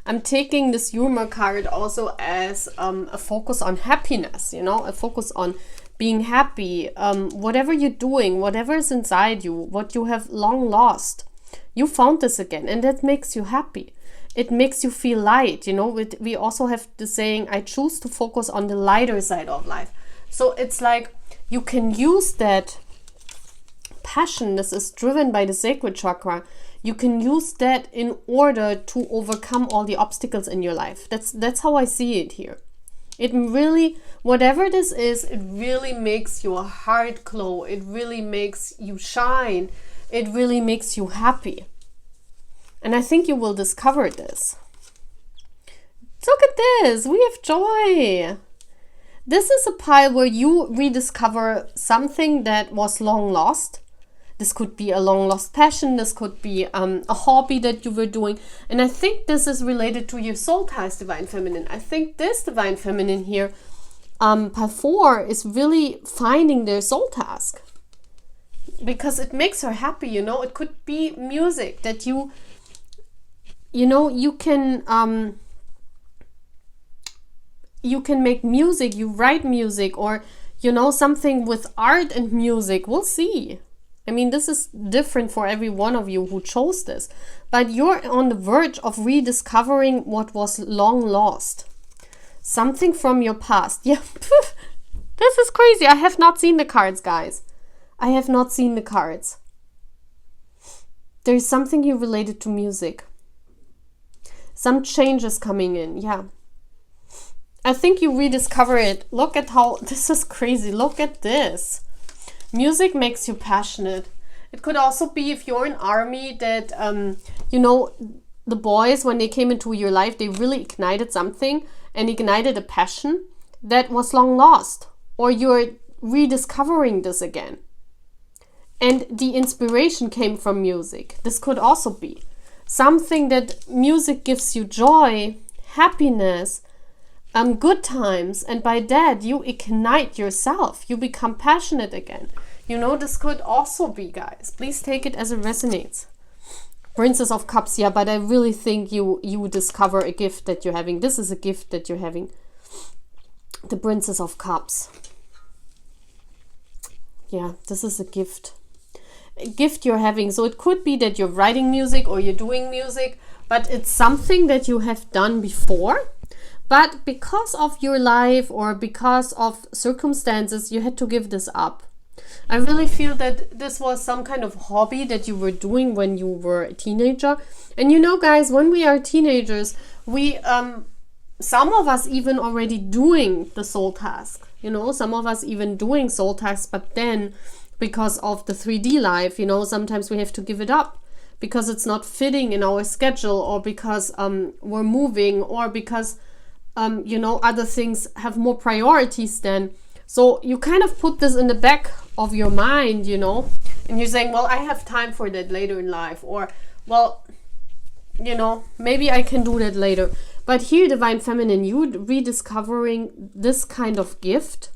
I'm taking this humor card also as a focus on happiness, you know, a focus on being happy. Whatever you're doing, whatever is inside you, what you have long lost, you found this again, and that makes you happy. It makes you feel light, you know. We also have the saying, I choose to focus on the lighter side of life. So it's like you can use that passion. This is driven by the sacred chakra. You can use that in order to overcome all the obstacles in your life. That's how I see it here. It really, whatever this is, it really makes your heart glow. It really makes you shine. It really makes you happy. And I think you will discover this. Look at this. We have joy. This is a pile where you rediscover something that was long lost. This could be a long lost passion. This could be a hobby that you were doing. And I think this is related to your soul ties, Divine Feminine. I think this Divine Feminine here, pile 4, is really finding their soul task. Because it makes her happy, you know. It could be music that you can make music, you write music, or, you know, something with art and music. We'll see. I mean, this is different for every one of you who chose this. But you're on the verge of rediscovering what was long lost. Something from your past. Yeah, this is crazy. I have not seen the cards, guys. I have not seen the cards. There's something you related to music. Some changes coming in, yeah. I think you rediscover it. Look at how, this is crazy. Look at this. Music makes you passionate. It could also be if you're an army that, you know, the boys, when they came into your life, they really ignited something and ignited a passion that was long lost. Or you're rediscovering this again. And the inspiration came from music. This could also be something that music gives you joy, happiness, good times, and by that you ignite yourself. You become passionate again. You know, this could also be, guys. Please take it as it resonates. Princess of Cups, yeah, but I really think you discover a gift that you're having. This is a gift that you're having. The Princess of Cups. Yeah, this is a gift. A gift you're having. So it could be that you're writing music or you're doing music, but it's something that you have done before. But because of your life or because of circumstances, you had to give this up. I really feel that this was some kind of hobby that you were doing when you were a teenager. And you know, guys, when we are teenagers, we, some of us even already doing the soul task. You know, some of us even doing soul tasks, but then because of the 3D life, you know, sometimes we have to give it up because it's not fitting in our schedule, or because we're moving, or because you know, other things have more priorities then. So you kind of put this in the back of your mind, you know, and you're saying, well, I have time for that later in life, or, well, you know, maybe I can do that later. But here, Divine Feminine, you rediscovering this kind of gift.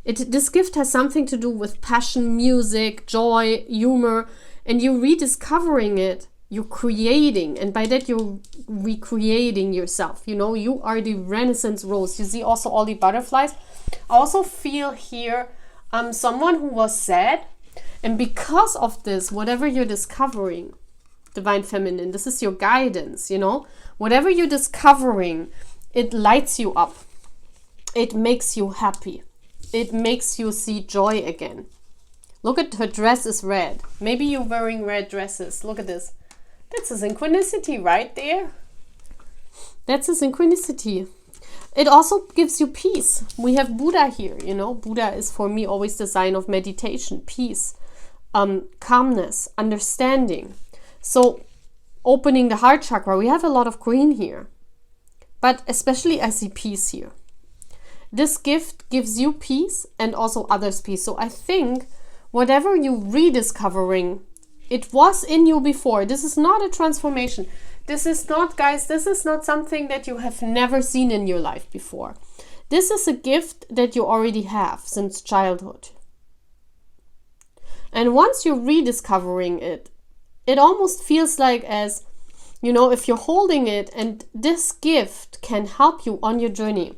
This gift has something to do with passion, music, joy, humor, and you're rediscovering it. You're creating, and by that you're recreating yourself. You know, you are the Renaissance rose. You see also all the butterflies. I also feel here someone who was sad, and because of this, whatever you're discovering, Divine Feminine, this is your guidance, you know. Whatever you're discovering, it lights you up. It makes you happy. it makes you see joy again. Look at her dress is red. Maybe you're wearing red dresses. Look at this. That's a synchronicity right there. That's a synchronicity. It also gives you peace. We have Buddha here, you know. Buddha is for me always the sign of meditation, peace, calmness, understanding. So opening the heart chakra, we have a lot of green here. But especially I see peace here. This gift gives you peace and also others peace. So I think whatever you're rediscovering, it was in you before. This is not a transformation. This is not, guys, this is not something that you have never seen in your life before. This is a gift that you already have since childhood. And once you're rediscovering it, it almost feels like as, you know, if you're holding it, and this gift can help you on your journey.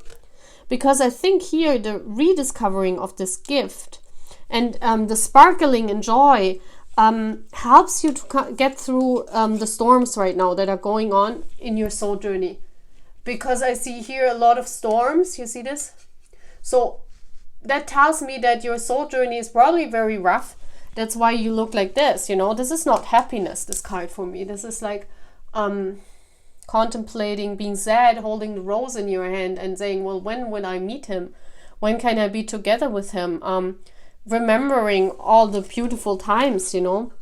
Because I think here the rediscovering of this gift and the sparkling and joy helps you to get through the storms right now that are going on in your soul journey. Because I see here a lot of storms. You see this? So that tells me that your soul journey is probably very rough. That's why you look like this, you know. This is not happiness, this card for me. This is like contemplating, being sad, holding the rose in your hand and saying, well, when will I meet him? When can I be together with him? Remembering all the beautiful times, you know,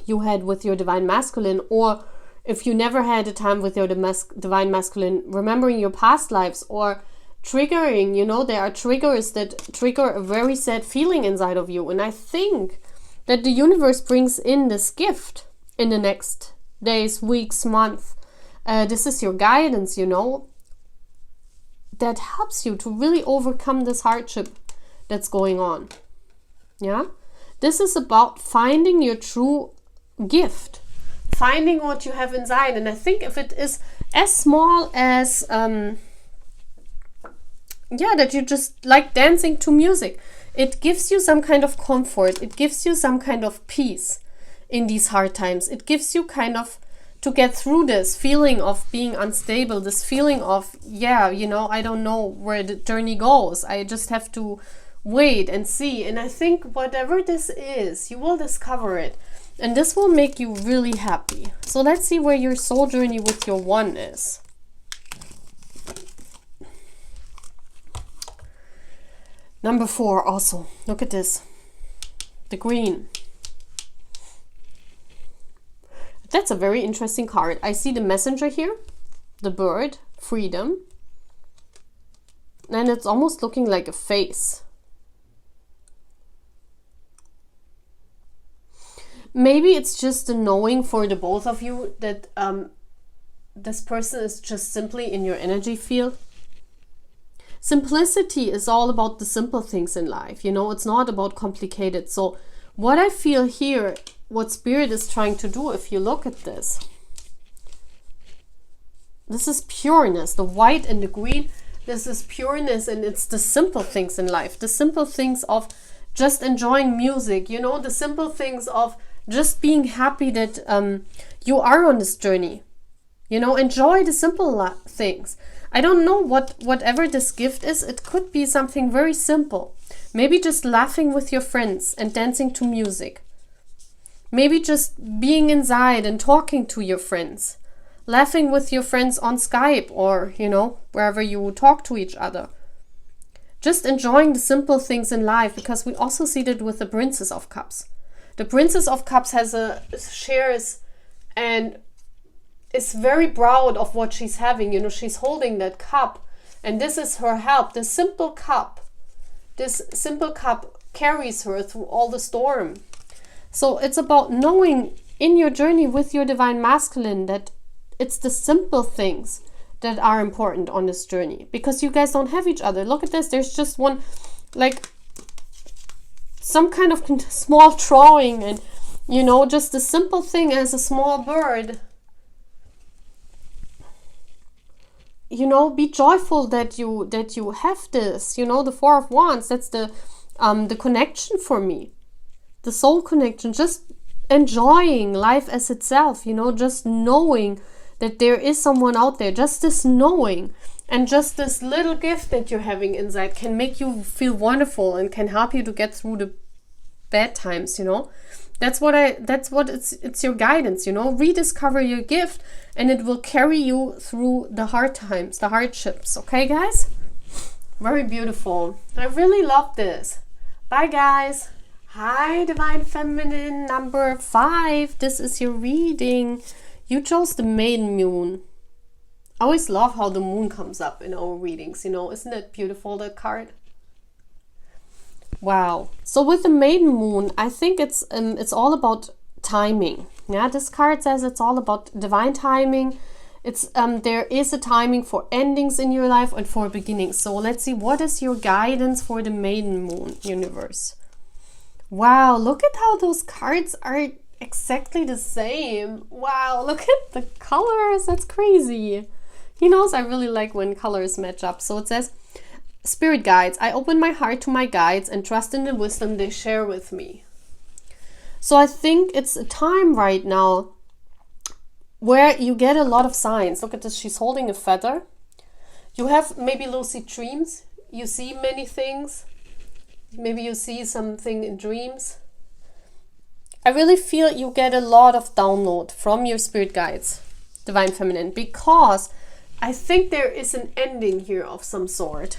you had with your divine masculine, or if you never had a time with your divine masculine, remembering your past lives, or triggering, you know, there are triggers that trigger a very sad feeling inside of you. And I think that the universe brings in this gift in the next days, weeks, months. This is your guidance, you know, that helps you to really overcome this hardship that's going on. Yeah, this is about finding your true gift, finding what you have inside. And I think if it is as small as that you just like dancing to music, it gives you some kind of comfort, it gives you some kind of peace in these hard times. It gives you kind of to get through this feeling of being unstable, this feeling of, yeah, you know, I don't know where the journey goes, I just have to wait and see. And I think whatever this is, you will discover it, and this will make you really happy. So let's see where your soul journey with your one is. Number 4 also. Look at this. The green. That's a very interesting card. I see the messenger here, the bird, freedom, and it's almost looking like a face. Maybe it's just a knowing for the both of you that this person is just simply in your energy field. Simplicity is all about the simple things in life, you know, it's not about complicated. So what I feel here, what Spirit is trying to do, if you look at this, this is pureness, the white and the green, this is pureness, and it's the simple things in life, the simple things of just enjoying music, you know, the simple things of just being happy that you are on this journey. You know, enjoy the simple things. I don't know whatever this gift is. It could be something very simple. Maybe just laughing with your friends and dancing to music. Maybe just being inside and talking to your friends. Laughing with your friends on Skype or, you know, wherever you talk to each other. Just enjoying the simple things in life, because we also see that with the Princess of Cups. The Princess of Cups shares and is very proud of what she's having. You know, she's holding that cup, and this is her help. This simple cup carries her through all the storm. So it's about knowing in your journey with your divine masculine that it's the simple things that are important on this journey, because you guys don't have each other. Look at this. There's just one, like, some kind of small drawing, and, you know, just a simple thing as a small bird. You know, be joyful that you have this. You know, the Four of Wands, that's the connection for me, the soul connection. Just enjoying life as itself, you know, just knowing that there is someone out there, just this knowing. And just this little gift that you're having inside can make you feel wonderful and can help you to get through the bad times, you know. That's what it's your guidance, you know. Rediscover your gift and it will carry you through the hard times, the hardships. Okay, guys? Very beautiful. I really love this. Bye, guys. Hi, Divine Feminine number 5. This is your reading. You chose the Maiden Moon. I always love how the moon comes up in our readings, you know. Isn't it beautiful, that card? Wow. So with the Maiden Moon, I think it's all about timing. Yeah, this card says it's all about divine timing. It's there is a timing for endings in your life and for beginnings. So let's see, what is your guidance for the Maiden Moon, universe? Wow, look at how those cards are exactly the same. Wow, look at the colors. That's crazy. He knows I really like when colors match up. So it says, Spirit guides, I open my heart to my guides and trust in the wisdom they share with me. So I think it's a time right now where you get a lot of signs. Look at this, she's holding a feather. You have maybe lucid dreams. You see many things. Maybe you see something in dreams. I really feel you get a lot of download from your spirit guides, Divine Feminine, because I think there is an ending here of some sort.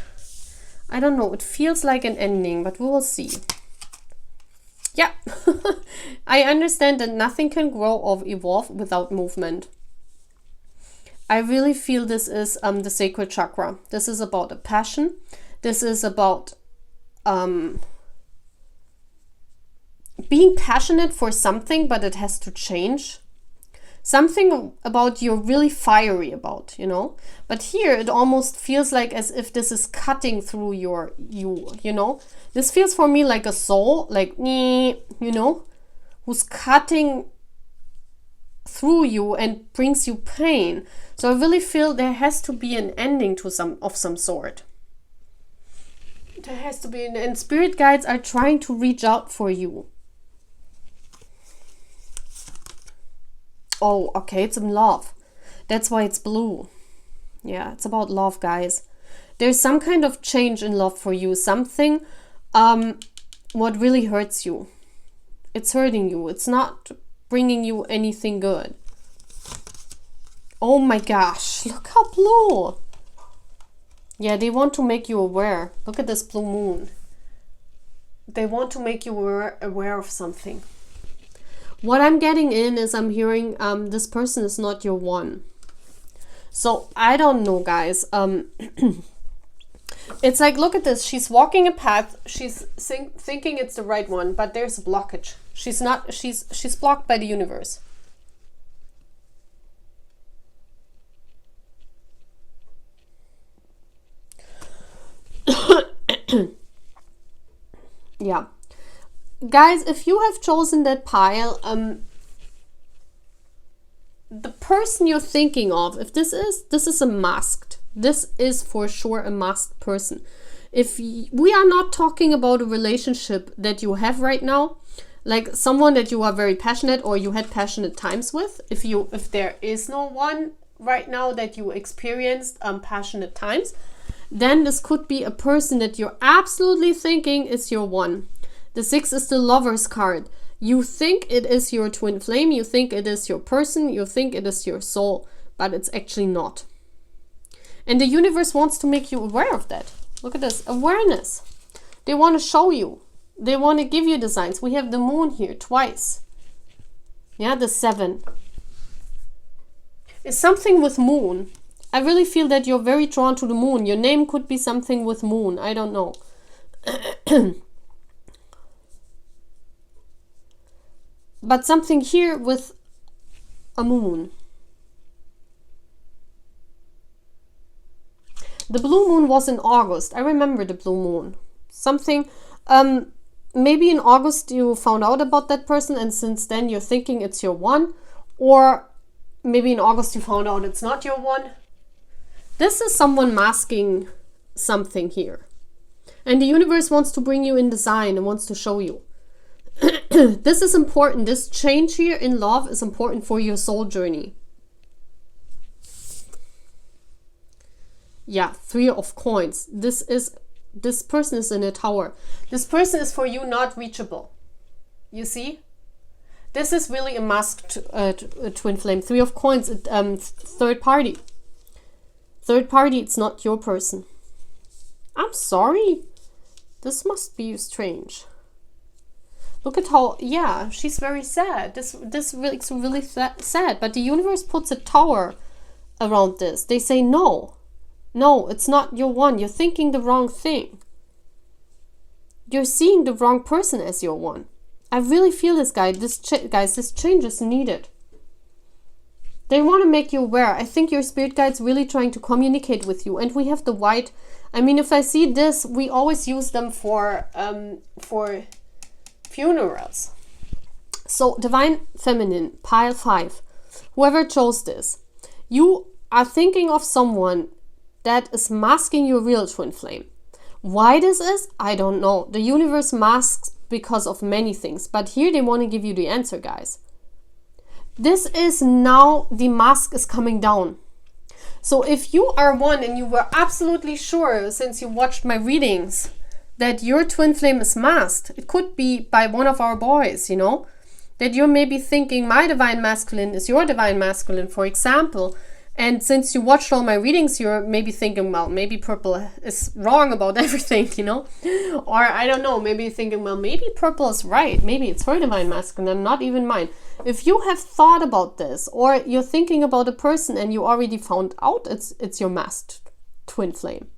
I don't know, it feels like an ending, but we will see. Yeah, I understand that nothing can grow or evolve without movement. I really feel this is the sacred chakra. This is about a passion. This is about being passionate for something, but it has to change. Something about you're really fiery about, you know. But here it almost feels like as if this is cutting through you know. This feels for me like a soul, like, you know, who's cutting through you and brings you pain. So I really feel there has to be an ending to some sort. There has to be, and spirit guides are trying to reach out for you. Oh, okay, it's in love. That's why it's blue. Yeah, it's about love, guys. There's some kind of change in love for you. Something what really hurts you. It's hurting you. It's not bringing you anything good. Oh my gosh, look how blue. Yeah, they want to make you aware. Look at this blue moon. They want to make you aware of something. What I'm getting in is I'm hearing this person is not your one. So I don't know, guys. It's like, look at this. She's walking a path. She's thinking it's the right one, but there's a blockage. She's not. She's blocked by the universe. Yeah. Guys, if you have chosen that pile, the person you're thinking of, if this is a masked, this is for sure a masked person. If we are not talking about a relationship that you have right now, like someone that you are very passionate or you had passionate times with, if there is no one right now that you experienced passionate times, then this could be a person that you're absolutely thinking is your one. The 6 is the Lover's card. You think it is your twin flame, you think it is your person, you think it is your soul, but it's actually not. And the universe wants to make you aware of that. Look at this, awareness. They want to show you. They want to give you the signs. We have the moon here twice. Yeah, the 7. It's something with moon. I really feel that you're very drawn to the moon. Your name could be something with moon. I don't know. But something here with a moon. The blue moon was in August. I remember the blue moon. Something, maybe in August you found out about that person and since then you're thinking it's your one. Or maybe in August you found out it's not your one. This is someone masking something here. And the universe wants to bring you in the sign and wants to show you. This is important. This change here in love is important for your soul journey. Yeah, 3 of coins. This person is in a tower. This person is for you not reachable. You see? This is really a masked twin flame. 3 of coins, third party. Third party, it's not your person. I'm sorry. This must be strange. Look at how, yeah, she's very sad. This looks really sad. But the universe puts a tower around this. They say, no, it's not your one. You're thinking the wrong thing. You're seeing the wrong person as your one. I really feel this, guys. This change is needed. They want to make you aware. I think your spirit guide's really trying to communicate with you. And we have the white. I mean, if I see this, we always use them for funerals. So, Divine Feminine, pile 5. Whoever chose this, you are thinking of someone that is masking your real twin flame. Why this is, I don't know. The universe masks because of many things. But here they want to give you the answer, guys. This is now the mask is coming down. So if you are one and you were absolutely sure since you watched my readings that your twin flame is masked, it could be by one of our boys, you know, that you're maybe thinking my divine masculine is your divine masculine, for example. And since you watched all my readings, you're maybe thinking, well, maybe purple is wrong about everything, you know? Or I don't know, maybe you're thinking, well, maybe purple is right. Maybe it's her divine masculine and not even mine. If you have thought about this, or you're thinking about a person and you already found out it's your masked twin flame.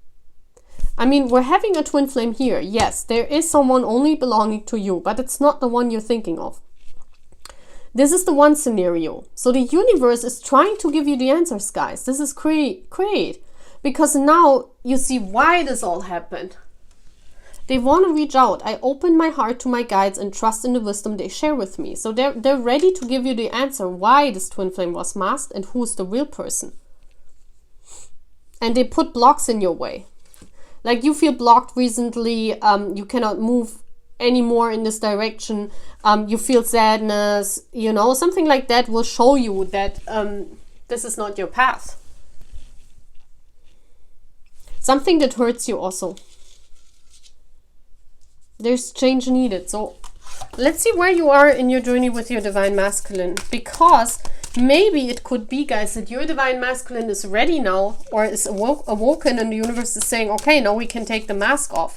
I mean, we're having a twin flame here. Yes, there is someone only belonging to you, but it's not the one you're thinking of. This is the one scenario. So the universe is trying to give you the answers, guys. This is great. Because now you see why this all happened. They want to reach out. I open my heart to my guides and trust in the wisdom they share with me. So they're ready to give you the answer why this twin flame was masked and who's the real person. And they put blocks in your way. Like you feel blocked recently. You cannot move anymore in this direction. You feel sadness, you know, something like that will show you that this is not your path. Something that hurts you also. There's change needed. So let's see where you are in your journey with your divine masculine, because maybe it could be, guys, that your divine masculine is ready now, or is awoken, and the universe is saying, okay, now we can take the mask off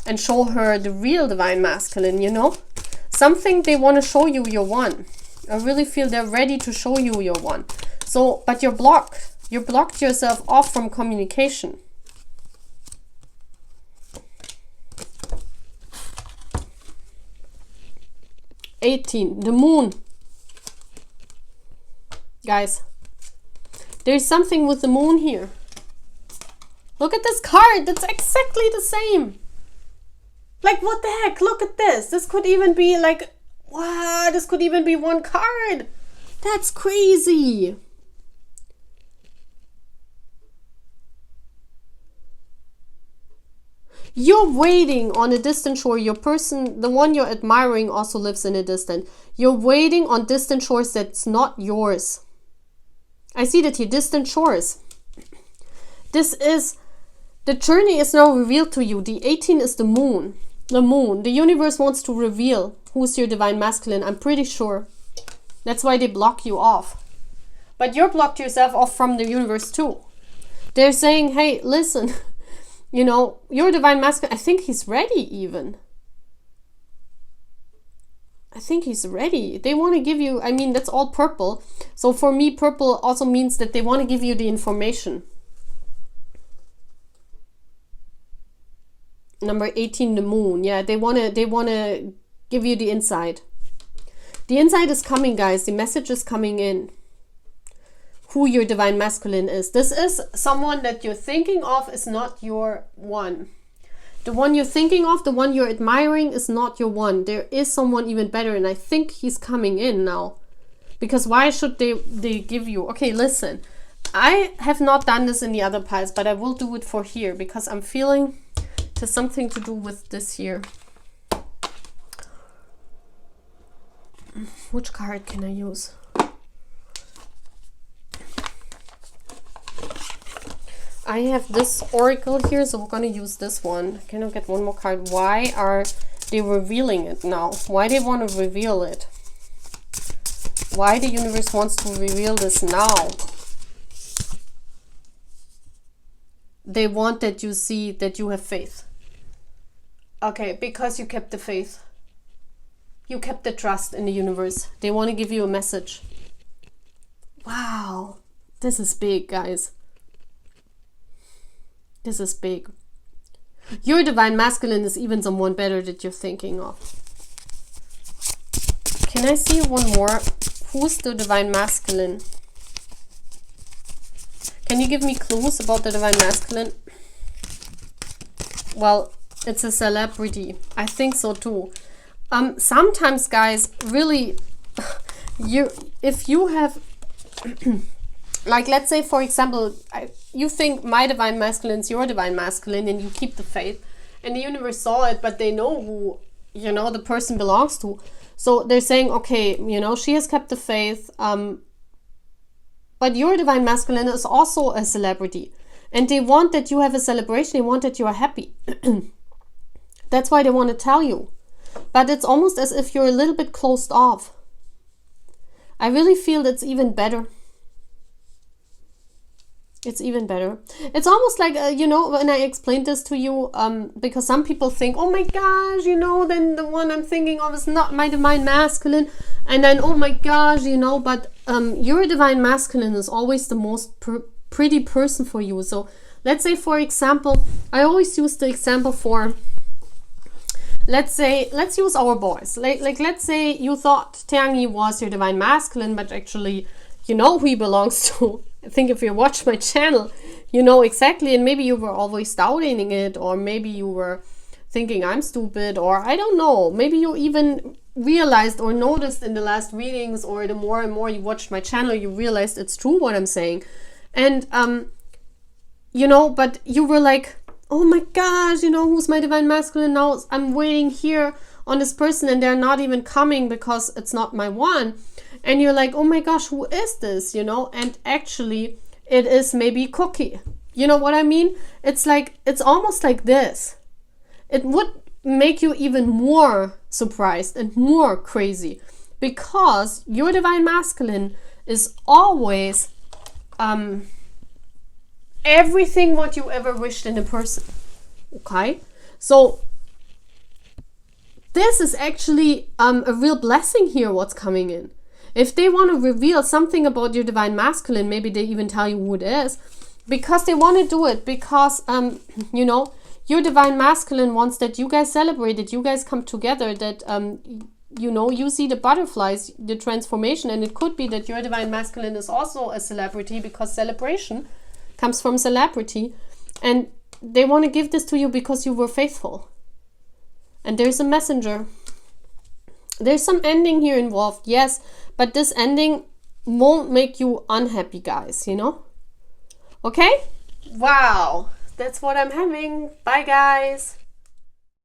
and show her the real divine masculine, you know? Something they want to show you your one. I really feel they're ready to show you your one. So, but you're blocked. You blocked yourself off from communication. (18) The moon. Guys, there's something with the moon here. Look at this card. That's exactly the same. Like, what the heck? Look at this. This could even be like, wow, this could even be one card. That's crazy. You're waiting on a distant shore. Your person, the one you're admiring, also lives in a distant. You're waiting on distant shores that's not yours. I see that here, distant shores. This is, the journey is now revealed to you. The 18 is the moon. The moon. The universe wants to reveal who's your divine masculine. I'm pretty sure. That's why they block you off. But you're blocked yourself off from the universe too. They're saying, hey, listen, you know, your divine masculine, I think he's ready even. I think he's ready. They want to give you, I mean, that's all purple. So for me, purple also means that they want to give you the information. Number 18, the moon. Yeah, they want to give you the insight. The insight is coming, guys. The message is coming in. Who your divine masculine is. This is someone that you're thinking of is not your one. The one you're thinking of, the one you're admiring is not your one. There is someone even better, and I think he's coming in now. Because why should they give you... Okay, listen. I have not done this in the other piles, but I will do it for here because I'm feeling... has something to do with this here. Which card can I use? I have this oracle here, so we're going to use this one. Can I get one more card? Why are they revealing it now? Why they want to reveal it? Why the universe wants to reveal this now? They want that you see that you have faith. Okay, because you kept the faith. You kept the trust in the universe. They want to give you a message. Wow. This is big, guys. This is big. Your divine masculine is even someone better that you're thinking of. Can I see one more? Who's the divine masculine? Can you give me clues about the divine masculine? Well, it's a celebrity. I think so too. Sometimes, guys, really, if you have, like, let's say, for example, you think my divine masculine is your divine masculine, and you keep the faith, and the universe saw it, but they know who, you know, the person belongs to. So they're saying, okay, you know, she has kept the faith, but your divine masculine is also a celebrity, and they want that you have a celebration. They want that you are happy. That's why they want to tell you. But it's almost as if you're a little bit closed off. I really feel it's even better. It's even better. It's almost like, you know, when I explained this to you, because some people think, oh my gosh, you know, then the one I'm thinking of is not my divine masculine. And then, oh my gosh, you know, but your divine masculine is always the most pretty person for you. So let's say, for example, I always use the example for, let's say, let's use our boys. Like let's say you thought Tangi was your divine masculine, but actually, you know who he belongs to. I think if you watch my channel, you know exactly, and maybe you were always doubting it, or maybe you were thinking I'm stupid, or I don't know. Maybe you even realized or noticed in the last readings, or the more and more you watched my channel, you realized it's true what I'm saying. And, you know, but you were like, oh my gosh, you know, who's my divine masculine now? I'm waiting here on this person and they're not even coming because it's not my one. And you're like, oh my gosh, who is this? You know, and actually it is maybe Cookie. You know what I mean? It's like, it's almost like this. It would make you even more surprised and more crazy, because your divine masculine is always everything what you ever wished in a person. Okay? So this is actually a real blessing here, what's coming in. If they want to reveal something about your divine masculine, maybe they even tell you who it is, because they want to do it, because, you know, your divine masculine wants that you guys celebrate, that you guys come together, that, you know, you see the butterflies, the transformation, and it could be that your divine masculine is also a celebrity, because celebration comes from celebrity, and they want to give this to you because you were faithful. And there's a messenger. There's some ending here involved, yes, but this ending won't make you unhappy, guys, you know? Okay? Wow, that's what I'm having. Bye, guys.